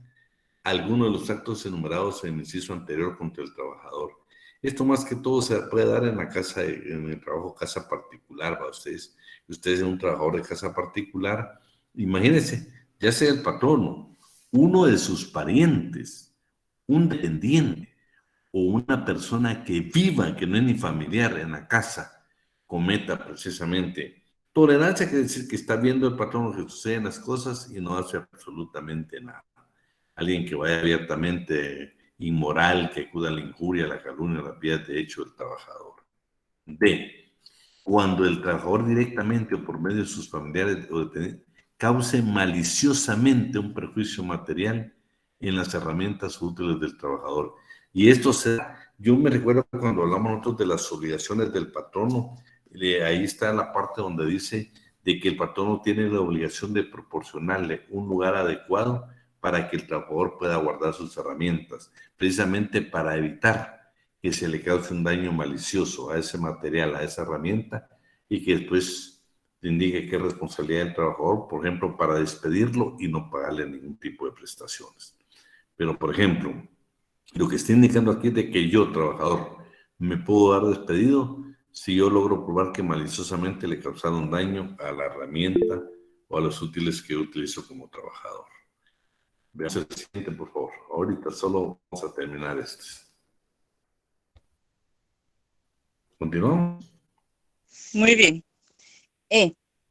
alguno de los actos enumerados en el inciso anterior contra el trabajador. Esto más que todo se puede dar en la casa, en el trabajo casa particular, para ustedes. Ustedes son un trabajador de casa particular, imagínense, ya sea el patrono, uno de sus parientes, un dependiente, o una persona que viva, que no es ni familiar en la casa, cometa precisamente tolerancia, quiere decir que está viendo el patrón que suceden las cosas y no hace absolutamente nada. Alguien que vaya abiertamente inmoral, que acuda a la injuria, a la calumnia, a las vías de hecho del trabajador. D. Cuando el trabajador directamente o por medio de sus familiares o dependientes cause maliciosamente un perjuicio material en las herramientas útiles del trabajador. Y esto yo me recuerdo cuando hablamos nosotros de las obligaciones del patrono, ahí está la parte donde dice de que el patrono tiene la obligación de proporcionarle un lugar adecuado para que el trabajador pueda guardar sus herramientas, precisamente para evitar que se le cause un daño malicioso a ese material, a esa herramienta, y que después le indique qué responsabilidad del trabajador, por ejemplo, para despedirlo y no pagarle ningún tipo de prestaciones. Pero, por ejemplo, lo que está indicando aquí es de que yo, trabajador, me puedo dar despedido si yo logro probar que maliciosamente le causaron daño a la herramienta o a los útiles que yo utilizo como trabajador. Veamos el siguiente, por favor. Ahorita solo vamos a terminar este. ¿Continuamos? Muy bien.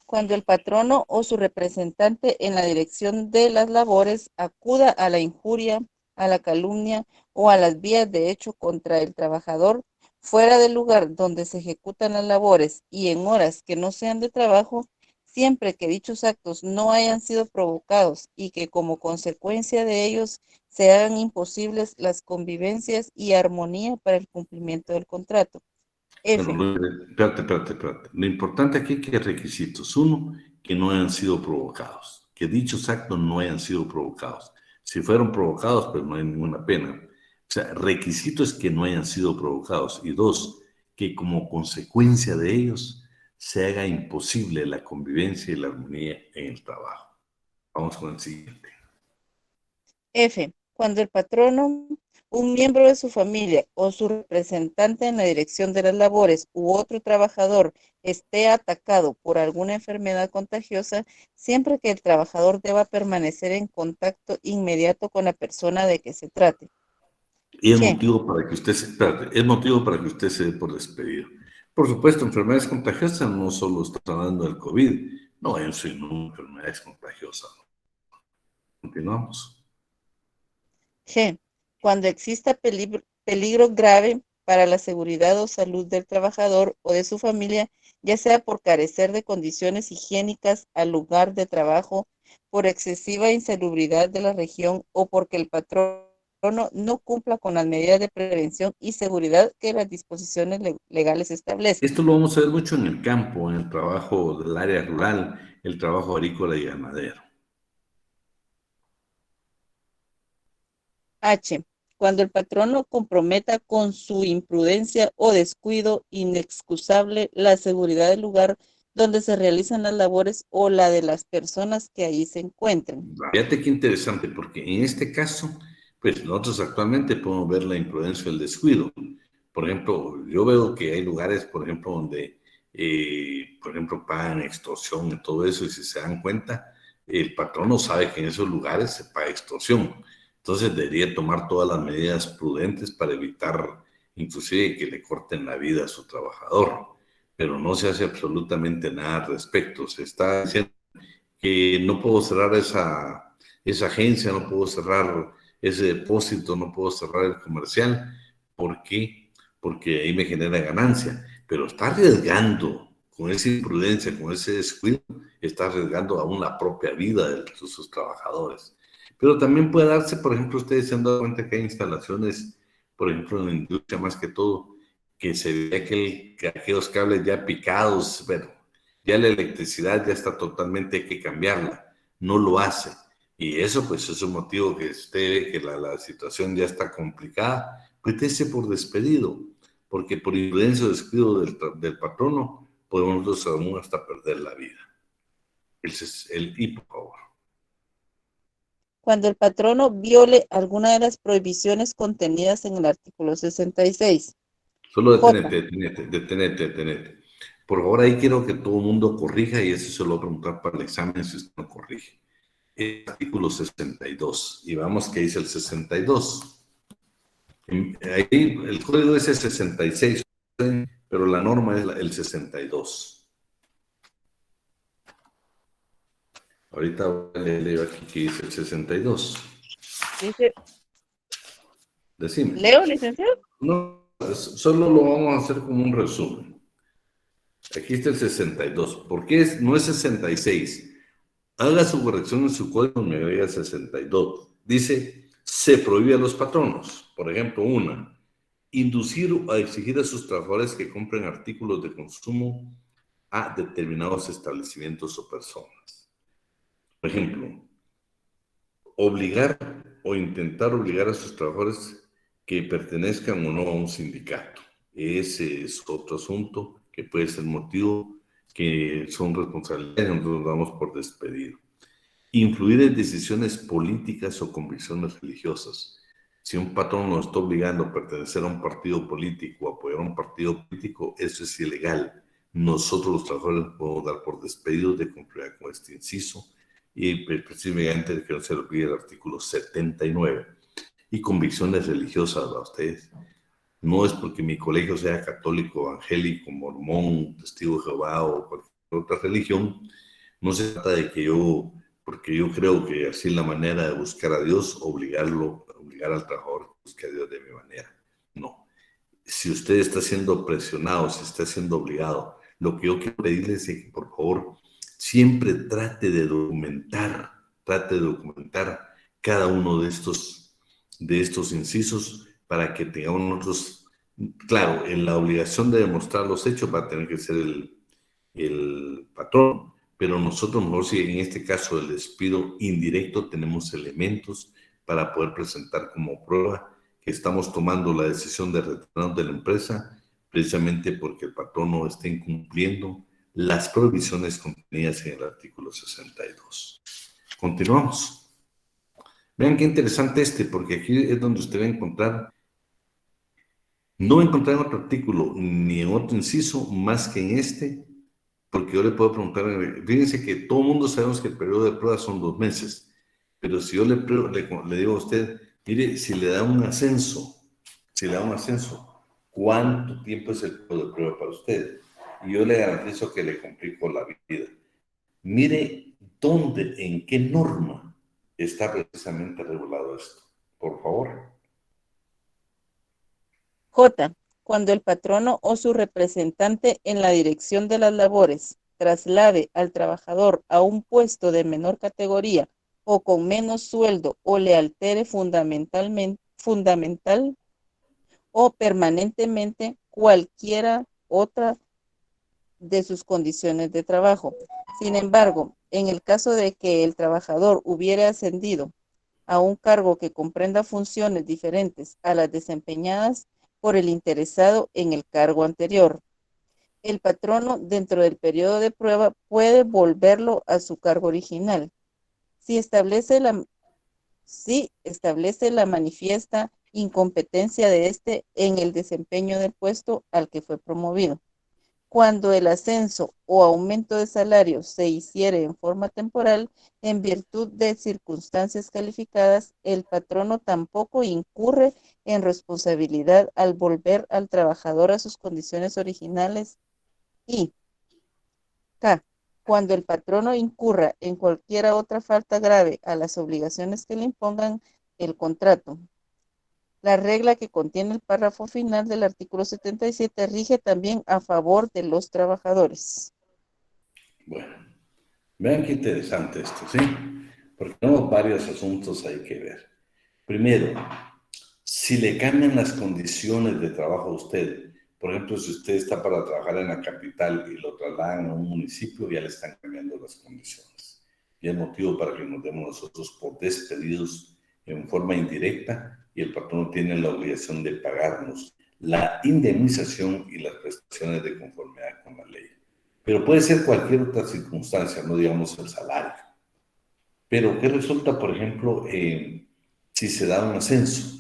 Cuando el patrono o su representante en la dirección de las labores acuda a la injuria, a la calumnia o a las vías de hecho contra el trabajador fuera del lugar donde se ejecutan las labores y en horas que no sean de trabajo, siempre que dichos actos no hayan sido provocados y que como consecuencia de ellos se hagan imposibles las convivencias y armonía para el cumplimiento del contrato. F. Bueno, espérate. Lo importante aquí es que hay requisitos. Uno, que no hayan sido provocados, que dichos actos no hayan sido provocados. Si fueron provocados, pues no hay ninguna pena. O sea, requisito es que no hayan sido provocados. Y dos, que como consecuencia de ellos se haga imposible la convivencia y la armonía en el trabajo. Vamos con el siguiente. F. Cuando el patrono, un miembro de su familia o su representante en la dirección de las labores u otro trabajador esté atacado por alguna enfermedad contagiosa, siempre que el trabajador deba permanecer en contacto inmediato con la persona de que se trate. Y es motivo para que usted se dé por despedido. Por supuesto, enfermedades contagiosas no solo está hablando del COVID, no, en sí, no, enfermedades contagiosas. Continuamos. G. Cuando exista peligro grave para la seguridad o salud del trabajador o de su familia, ya sea por carecer de condiciones higiénicas al lugar de trabajo, por excesiva insalubridad de la región o porque el patrono no cumpla con las medidas de prevención y seguridad que las disposiciones legales establecen. Esto lo vamos a ver mucho en el campo, en el trabajo del área rural, el trabajo agrícola y ganadero. H. Cuando el patrono comprometa con su imprudencia o descuido inexcusable la seguridad del lugar donde se realizan las labores o la de las personas que allí se encuentren. Fíjate qué interesante, porque en este caso, pues nosotros actualmente podemos ver la imprudencia o el descuido. Por ejemplo, yo veo que hay lugares, por ejemplo, donde, por ejemplo, pagan extorsión y todo eso, y si se dan cuenta, el patrono sabe que en esos lugares se paga extorsión. Entonces debería tomar todas las medidas prudentes para evitar, inclusive, que le corten la vida a su trabajador. Pero no se hace absolutamente nada al respecto. Se está diciendo que no puedo cerrar esa agencia, no puedo cerrar ese depósito, no puedo cerrar el comercial. ¿Por qué? Porque ahí me genera ganancia. Pero está arriesgando, con esa imprudencia, con ese descuido, está arriesgando aún la propia vida de sus trabajadores. Pero también puede darse, por ejemplo, ustedes se han dado cuenta que hay instalaciones, por ejemplo, en la industria más que todo, que se ve que aquellos cables ya picados, bueno, ya la electricidad ya está totalmente, hay que cambiarla, no lo hace. Y eso pues es un motivo que usted ve que la situación ya está complicada, pues dése por despedido, porque por imprudencia o descuido del patrono podemos aún hasta perder la vida. Y por favor. Cuando el patrono viole alguna de las prohibiciones contenidas en el artículo 66. Solo detenete. Por favor, ahí quiero que todo el mundo corrija, y eso se lo voy a preguntar para el examen si usted no corrige. El artículo 62, y vamos que dice el 62. Ahí el código es el 66, pero la norma es el 62. Ahorita voy a leer aquí que dice el 62. Dice. Decime. ¿Leo, licenciado? No, solo lo vamos a hacer como un resumen. Aquí está el 62. ¿Por qué no es 66? Haga su corrección en su código y me agrega 62. Dice, se prohíbe a los patronos. Por ejemplo, inducir o exigir a sus trabajadores que compren artículos de consumo a determinados establecimientos o personas. Por ejemplo, obligar o intentar obligar a sus trabajadores que pertenezcan o no a un sindicato. Ese es otro asunto que puede ser motivo que son responsabilidades, nosotros nos damos por despedido. Influir en decisiones políticas o convicciones religiosas. Si un patrón nos está obligando a pertenecer a un partido político, a apoyar a un partido político, eso es ilegal. Nosotros los trabajadores podemos dar por despedidos de conformidad con este inciso, y precisamente que no se olvide el artículo 79. Y convicciones religiosas a ustedes. No es porque mi colegio sea católico, evangélico, mormón, testigo de Jehová o cualquier otra religión. No se trata de que porque yo creo que así es la manera de buscar a Dios, obligar al trabajador a buscar a Dios de mi manera. No. Si usted está siendo presionado, si está siendo obligado, lo que yo quiero pedirles es que por favor siempre trate de documentar cada uno de estos incisos para que tengamos nosotros, claro, en la obligación de demostrar los hechos va a tener que ser el patrón, pero nosotros mejor si en este caso del despido indirecto tenemos elementos para poder presentar como prueba que estamos tomando la decisión de retirarnos de la empresa precisamente porque el patrón no está incumpliendo las prohibiciones contenidas en el artículo 62. Continuamos. Vean qué interesante porque aquí es donde usted va a encontrar, no va a encontrar en otro artículo ni en otro inciso más que en este, porque yo le puedo preguntar, fíjense que todo el mundo sabemos que el periodo de prueba son 2 meses, pero si yo le digo a usted, mire, si le da un ascenso, ¿cuánto tiempo es el periodo de prueba para usted? Y yo le garantizo que le complico la vida. Mire dónde, en qué norma está precisamente regulado esto. Por favor. J. Cuando el patrono o su representante en la dirección de las labores traslade al trabajador a un puesto de menor categoría o con menos sueldo o le altere fundamental o permanentemente cualquiera otra de sus condiciones de trabajo. Sin embargo, en el caso de que el trabajador hubiera ascendido a un cargo que comprenda funciones diferentes a las desempeñadas por el interesado en el cargo anterior, el patrono dentro del periodo de prueba puede volverlo a su cargo original si establece la manifiesta incompetencia de éste en el desempeño del puesto al que fue promovido. Cuando el ascenso o aumento de salario se hiciere en forma temporal, en virtud de circunstancias calificadas, el patrono tampoco incurre en responsabilidad al volver al trabajador a sus condiciones originales. Y K. Cuando el patrono incurra en cualquier otra falta grave a las obligaciones que le impongan el contrato. La regla que contiene el párrafo final del artículo 77 rige también a favor de los trabajadores. Bueno, vean qué interesante esto, ¿sí? Porque tenemos varios asuntos ahí que ver. Primero, si le cambian las condiciones de trabajo a usted, por ejemplo, si usted está para trabajar en la capital y lo trasladan a un municipio, ya le están cambiando las condiciones. Y es motivo para que nos demos nosotros por despedidos en forma indirecta y el patrono tiene la obligación de pagarnos la indemnización y las prestaciones de conformidad con la ley. Pero puede ser cualquier otra circunstancia, no digamos el salario. Pero ¿qué resulta, por ejemplo, si se da un ascenso?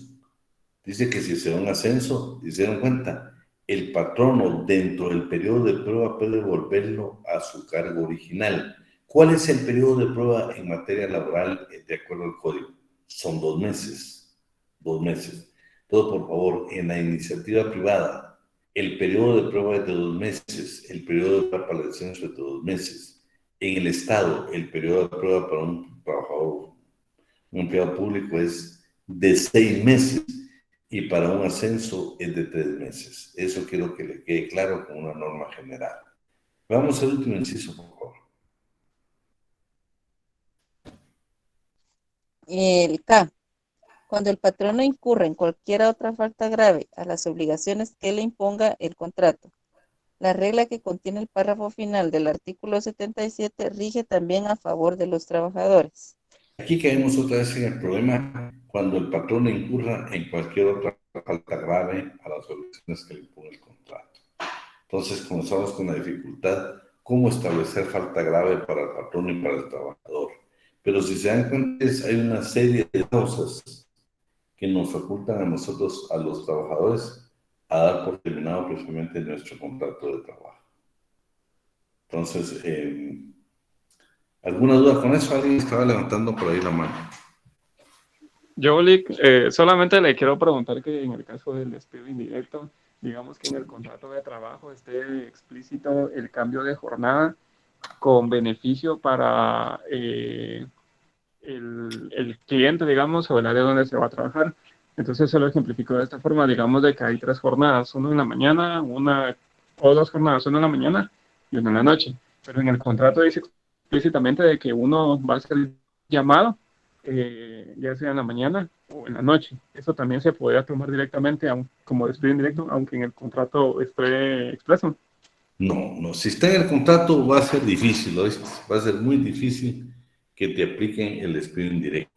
Dice que si se da un ascenso, ¿se dieron cuenta? El patrono dentro del periodo de prueba puede volverlo a su cargo original. ¿Cuál es el periodo de prueba en materia laboral de acuerdo al código? Son 2 meses. 2 meses. Todo, por favor, en la iniciativa privada, el periodo de prueba es de 2 meses, el periodo de prueba para el ascenso es de 2 meses. En el Estado, el periodo de prueba para un trabajador, un empleado público es de 6 meses. Y para un ascenso es de 3 meses. Eso quiero que le quede claro con una norma general. Vamos al último inciso, por favor. El K. Cuando el patrono incurra en cualquier otra falta grave a las obligaciones que le imponga el contrato. La regla que contiene el párrafo final del artículo 77 rige también a favor de los trabajadores. Aquí caemos otra vez en el problema cuando el patrón incurra en cualquier otra falta grave a las obligaciones que le impone el contrato. Entonces comenzamos con la dificultad, cómo establecer falta grave para el patrón y para el trabajador. Pero si se dan cuenta, hay una serie de causas que nos facultan a nosotros, a los trabajadores, a dar por terminado precisamente nuestro contrato de trabajo. Entonces, ¿alguna duda con eso? Alguien estaba levantando por ahí la mano. Yo, Lick, solamente le quiero preguntar que en el caso del despido indirecto, digamos que en el contrato de trabajo esté explícito el cambio de jornada con beneficio para el cliente, digamos, o el área donde se va a trabajar. Entonces se lo ejemplifico de esta forma, digamos de que hay 3 jornadas, una en la mañana, o 2 jornadas, una en la mañana y una en la noche. Pero en el contrato dice explícitamente de que uno va a ser llamado, ya sea en la mañana o en la noche. Eso también se podría tomar directamente como despido indirecto, aunque en el contrato esté expreso. No, si está en el contrato va a ser difícil, ¿lo ves? Va a ser muy difícil que te apliquen el despido indirecto.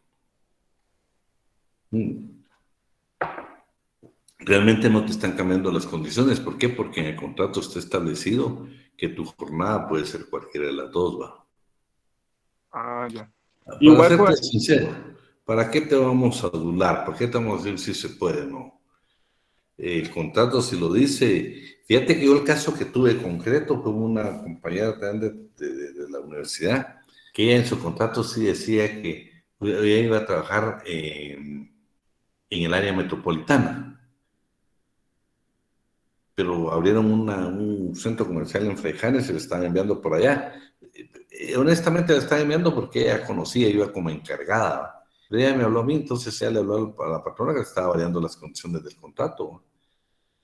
Realmente no te están cambiando las condiciones. ¿Por qué? Porque en el contrato está establecido que tu jornada puede ser cualquiera de las dos, ¿va? Ah, ya. Para serte sincero, ¿para qué te vamos a adular? ¿Por qué te vamos a decir si se puede o no? El contrato si lo dice. Fíjate que yo el caso que tuve concreto con una compañera también de la universidad, que ella en su contrato sí decía que ella iba a trabajar en el área metropolitana. Pero abrieron un centro comercial en Fraijanes y se le estaban enviando por allá. Honestamente la estaban enviando porque ella conocía, iba como encargada. Pero ella me habló a mí, entonces ella le habló a la patrona que estaba variando las condiciones del contrato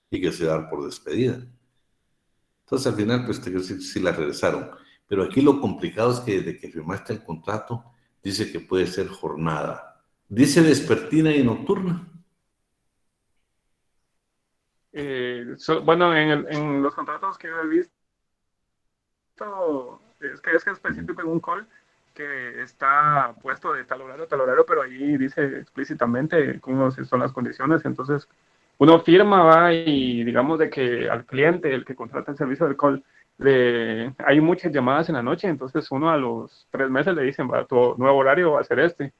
y que se iba a dar por despedida. Entonces al final, pues sí la regresaron. Pero aquí lo complicado es que desde que firmaste el contrato, dice que puede ser jornada. ¿Dice vespertina y nocturna? Bueno, en los contratos que yo he visto, es que es específico en un call que está puesto de tal horario, pero ahí dice explícitamente cómo son las condiciones. Entonces, uno firma, va, y digamos de que al cliente, el que contrata el servicio del call, hay muchas llamadas en la noche, entonces uno a los 3 meses le dicen, va, tu nuevo horario va a ser este.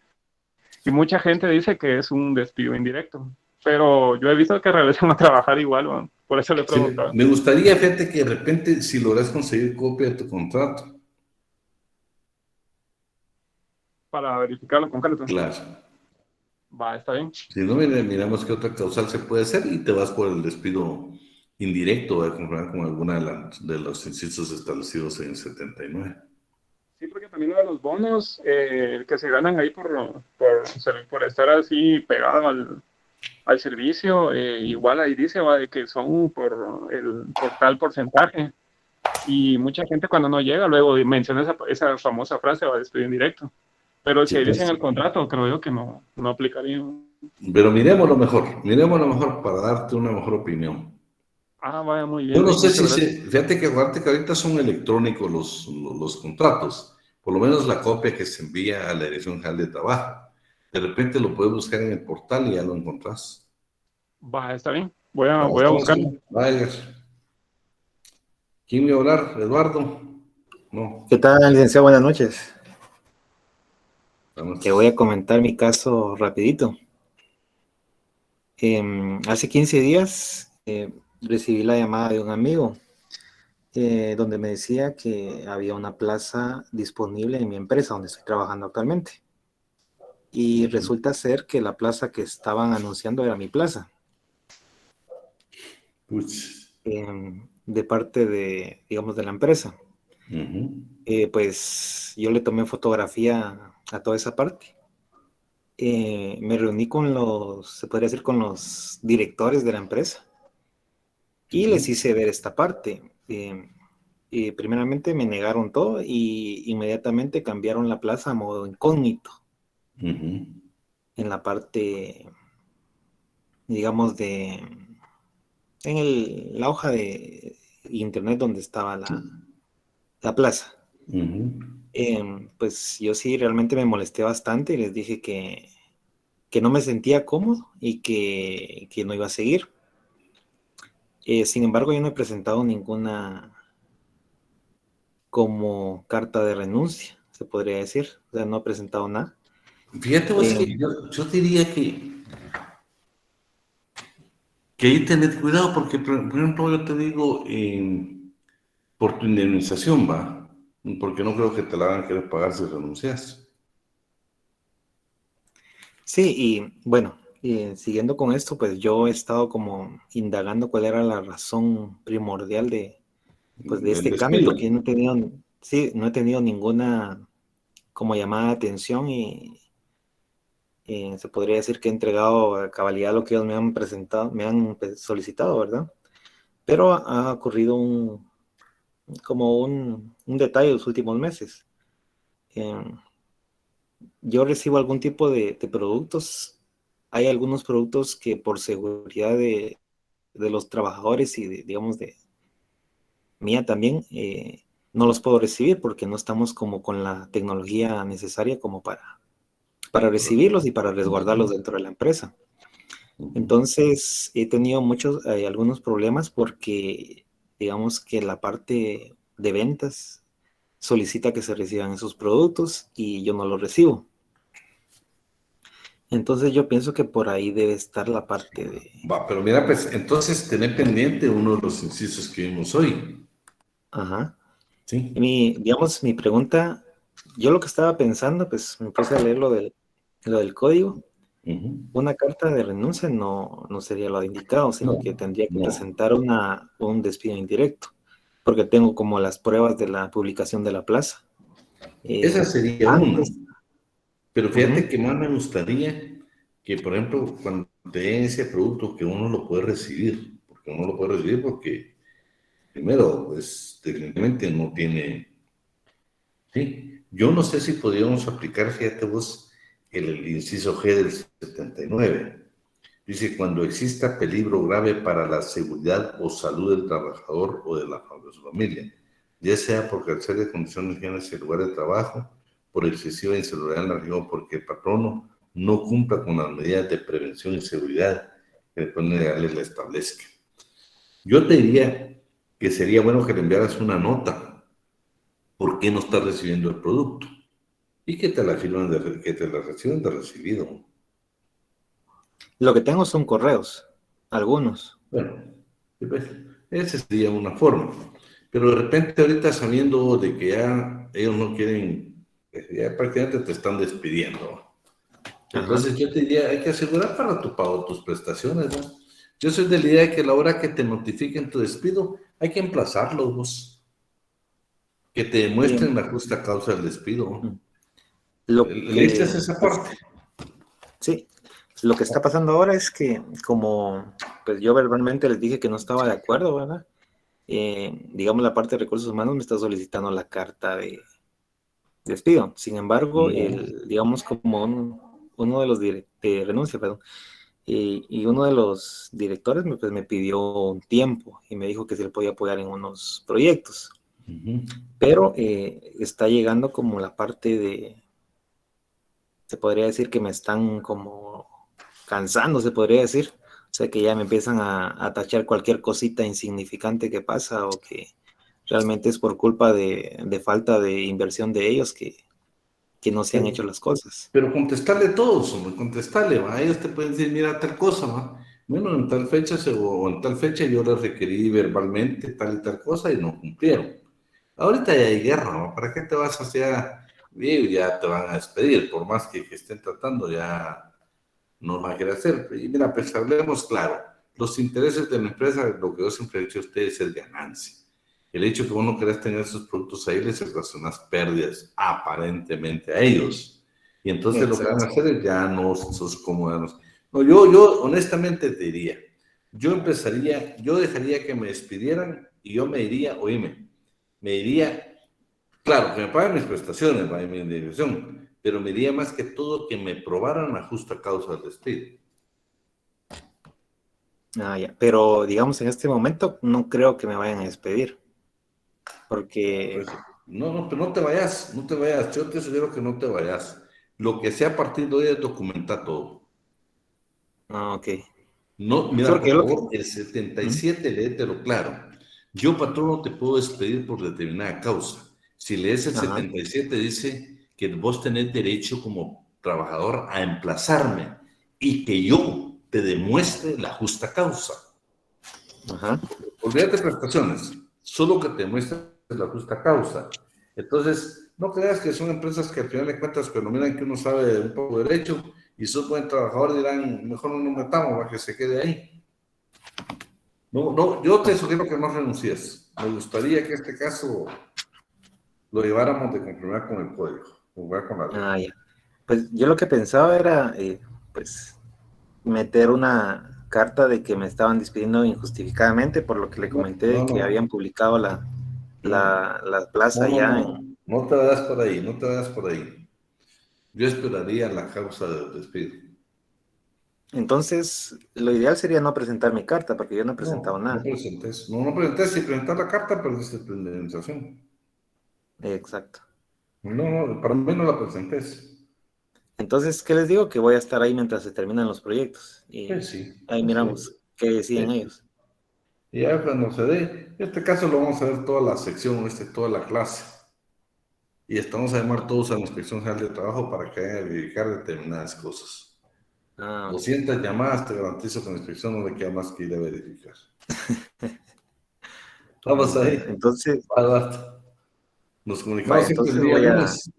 Y mucha gente dice que es un despido indirecto, pero yo he visto que regresan a trabajar igual, ¿no? Por eso le he preguntado. Sí, me gustaría, fíjate, que de repente, si logras conseguir copia de tu contrato. Para verificarlo concreto. Claro. Va, está bien. Si no, miramos qué otra causal se puede hacer y te vas por el despido indirecto, a comprar con alguna de los incisos establecidos en 79. Sí, porque también uno de los bonos que se ganan ahí por estar así pegado al servicio, igual ahí dice, va, de que son por tal porcentaje. Y mucha gente cuando no llega, luego menciona esa famosa frase, va, despido indirecto. Pero si ahí dice en el contrato, creo yo que no aplicaría. Pero miremos lo mejor para darte una mejor opinión. Ah, vaya, muy bien. Yo no sé fíjate que ahorita son electrónicos los contratos, por lo menos la copia que se envía a la Dirección General de Trabajo. De repente lo puedes buscar en el portal y ya lo encontrás. Va, está bien. Voy a buscarlo. Vaya. ¿Quién me va a hablar? ¿Eduardo? No. ¿Qué tal, licenciado? Buenas noches. Te voy a comentar mi caso rapidito. Hace 15 días recibí la llamada de un amigo donde me decía que había una plaza disponible en mi empresa donde estoy trabajando actualmente. Y resulta ser que la plaza que estaban anunciando era mi plaza. De parte de, digamos, de la empresa. Pues yo le tomé fotografía a toda esa parte. Me reuní con se podría decir, con los directores de la empresa y les hice ver esta parte. Primeramente me negaron todo y inmediatamente cambiaron la plaza a modo incógnito. En la parte, digamos, en la hoja de internet donde estaba la plaza. Pues yo sí realmente me molesté bastante y les dije que no me sentía cómodo y que no iba a seguir. Sin embargo, yo no he presentado ninguna como carta de renuncia, se podría decir. O sea, no he presentado nada. Fíjate vos que yo diría que ahí tened cuidado porque, por ejemplo, yo te digo, por tu indemnización, va, porque no creo que te la van a querer pagar si renuncias. Sí, y bueno, siguiendo con esto, pues yo he estado como indagando cuál era la razón primordial de este cambio, porque no he tenido ninguna como llamada de atención y se podría decir que he entregado a cabalidad lo que ellos me han presentado, me han solicitado, ¿verdad? Pero ha ocurrido un detalle los últimos meses. Yo recibo algún tipo de productos. Hay algunos productos que por seguridad de los trabajadores y digamos de mía también, no los puedo recibir porque no estamos como con la tecnología necesaria como para recibirlos y para resguardarlos dentro de la empresa. Entonces he tenido algunos problemas porque digamos que la parte de ventas solicita que se reciban esos productos y yo no los recibo. Entonces yo pienso que por ahí debe estar la parte de... Va, pero mira, pues entonces tener pendiente uno de los incisos que vimos hoy. Ajá. Sí. Mi pregunta, yo lo que estaba pensando, pues me puse a leer lo del código. Una carta de renuncia no sería lo indicado, sino que tendría que presentar un despido indirecto, porque tengo como las pruebas de la publicación de la plaza. Esa sería una. Pero fíjate que más me gustaría que, por ejemplo, cuando te den ese producto, que uno lo puede recibir, porque primero, pues definitivamente no tiene ¿sí? Yo no sé si podríamos aplicar, fíjate vos, el inciso G del 79. Dice, cuando exista peligro grave para la seguridad o salud del trabajador o de su familia, ya sea por carecer de condiciones higienes en el lugar de trabajo, por excesiva inseguridad en la región o porque el patrono no cumpla con las medidas de prevención y seguridad que el plan legal le establezca. Yo te diría que sería bueno que le enviaras una nota por qué no estás recibiendo el producto y que te la firmen que te la reciban de recibido. Lo que tengo son correos, algunos. Bueno, esa sería una forma. Pero de repente ahorita sabiendo de que ya ellos no quieren, ya prácticamente te están despidiendo. Entonces yo te diría, hay que asegurar para tu pago tus prestaciones, ¿no? Yo soy de la idea de que a la hora que te notifiquen tu despido, hay que emplazarlos vos. Que te demuestren la justa causa del despido. ¿Leíste esa parte? Sí. Lo que está pasando ahora es que, como pues yo verbalmente les dije que no estaba de acuerdo, ¿verdad? Digamos, la parte de recursos humanos me está solicitando la carta de despido. Sin embargo, digamos, como uno de los renuncia, perdón, y uno de los directores pues, me pidió un tiempo y me dijo que se le podía apoyar en unos proyectos. Pero está llegando como la parte de, se podría decir que me están como cansando, se podría decir. O sea, que ya me empiezan a tachar cualquier cosita insignificante que pasa o que realmente es por culpa de falta de inversión de ellos que no se han hecho las cosas. Pero contestarle todos, hombre, contestarle, ¿va? Ellos te pueden decir, mira, tal cosa, ¿va? Bueno, en tal fecha o en tal fecha yo les requerí verbalmente tal y tal cosa y no cumplieron. Ahorita ya hay guerra, ¿no? ¿Para qué te vas hacia... ya te van a despedir, por más que estén tratando, ya no van a querer hacer. Y mira, pues hablemos claro, los intereses de la empresa, lo que yo siempre he dicho a ustedes es ganancia. El hecho que vos no querés tener esos productos ahí les ocasionas pérdidas aparentemente a ellos. Y entonces lo que van a hacer es ya no sos cómodos. No, yo honestamente te diría, yo dejaría que me despidieran y yo me iría, oíme, me iría, claro, que me paguen mis prestaciones, mi indemnización, pero me iría más que todo que me probaran la justa causa del despido. Ya. Pero digamos en este momento no creo que me vayan a despedir. Porque... Pues, no, pero no te vayas. Yo te sugiero que no te vayas. Lo que sea a partir de hoy es documentar todo. Ok. No, mira, por favor, el 77, léetelo claro. Yo, patrono, te puedo despedir por determinada causa. Si lees el 77, dice que vos tenés derecho como trabajador a emplazarme y que yo te demuestre la justa causa. Olvídate de prestaciones, solo que te demuestre la justa causa. Entonces, no creas que son empresas que al final de cuentas, pero miran que uno sabe un poco de derecho y son buen trabajador, dirán, mejor no nos metamos para que se quede ahí. No, yo te sugiero que no renuncies. Me gustaría que este caso lo lleváramos de conformidad con el código, con la ley. Ya. Pues yo lo que pensaba era, pues, meter una carta de que me estaban despidiendo injustificadamente, por lo que le comenté que habían publicado la plaza No te vayas por ahí, Yo esperaría la causa del despido. Entonces, lo ideal sería no presentar mi carta, porque yo no he presentado nada. No presentes. Si presentas la carta, perdiste tu indemnización. Exacto. No, para mí no la presentes. Entonces, ¿qué les digo? Que voy a estar ahí mientras se terminan los proyectos. Y ahí miramos qué deciden ellos. Y ya cuando se dé, este caso lo vamos a ver toda la sección, toda la clase. Y estamos a llamar todos a la Inspección General de Trabajo para que vayan a verificar determinadas cosas. 200 llamadas, te garantizo que la inspección no le queda más que ir a verificar. Vamos ahí. Entonces, nos comunicamos siempre el día lunes.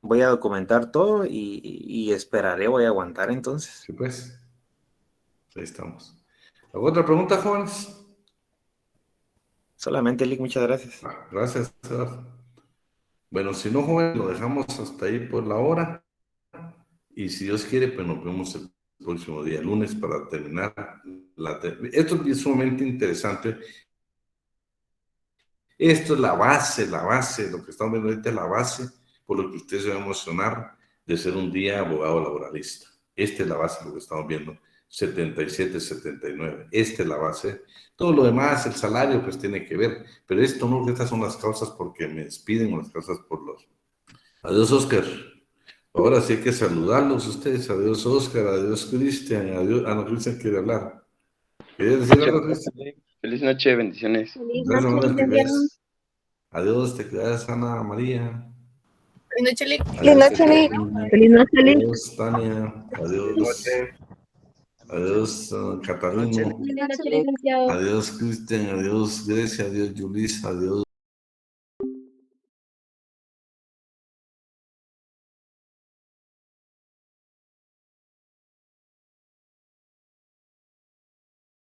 Voy a documentar todo y esperaré, voy a aguantar entonces. Sí, pues. Ahí estamos. ¿Alguna otra pregunta, jóvenes? Solamente, Lick, muchas gracias. Gracias, Eduardo. Bueno, si no, jóvenes, lo dejamos hasta ahí por la hora. Y si Dios quiere, pues nos vemos el próximo día, lunes, para terminar. Esto es sumamente interesante. Esto es la base, lo que estamos viendo ahorita es la base por lo que usted se va a emocionar de ser un día abogado laboralista. Esta es la base de lo que estamos viendo, 77, 79. Esta es la base. Todo lo demás, el salario, pues tiene que ver. Pero esto no, estas son las causas porque me despiden o las causas por los... Adiós, Oscar. Ahora sí hay que saludarlos ustedes. Adiós, Oscar. Adiós, Cristian. Adiós. Ah, no, Cristian quiere hablar. ¿Quieres decir algo, Cristian? Feliz noche, bendiciones. Gracias, Manuel, te cuidas. Adiós, te cuidas, Ana María. Feliz noche, Lick. Feliz noche, Lick. Feliz noche, Lick. Adiós, Tania. Adiós. Adiós, Catarino. Feliz noche, licenciado. Adiós, Cristian. Adiós, Grecia. Adiós, Yulisa. Adiós.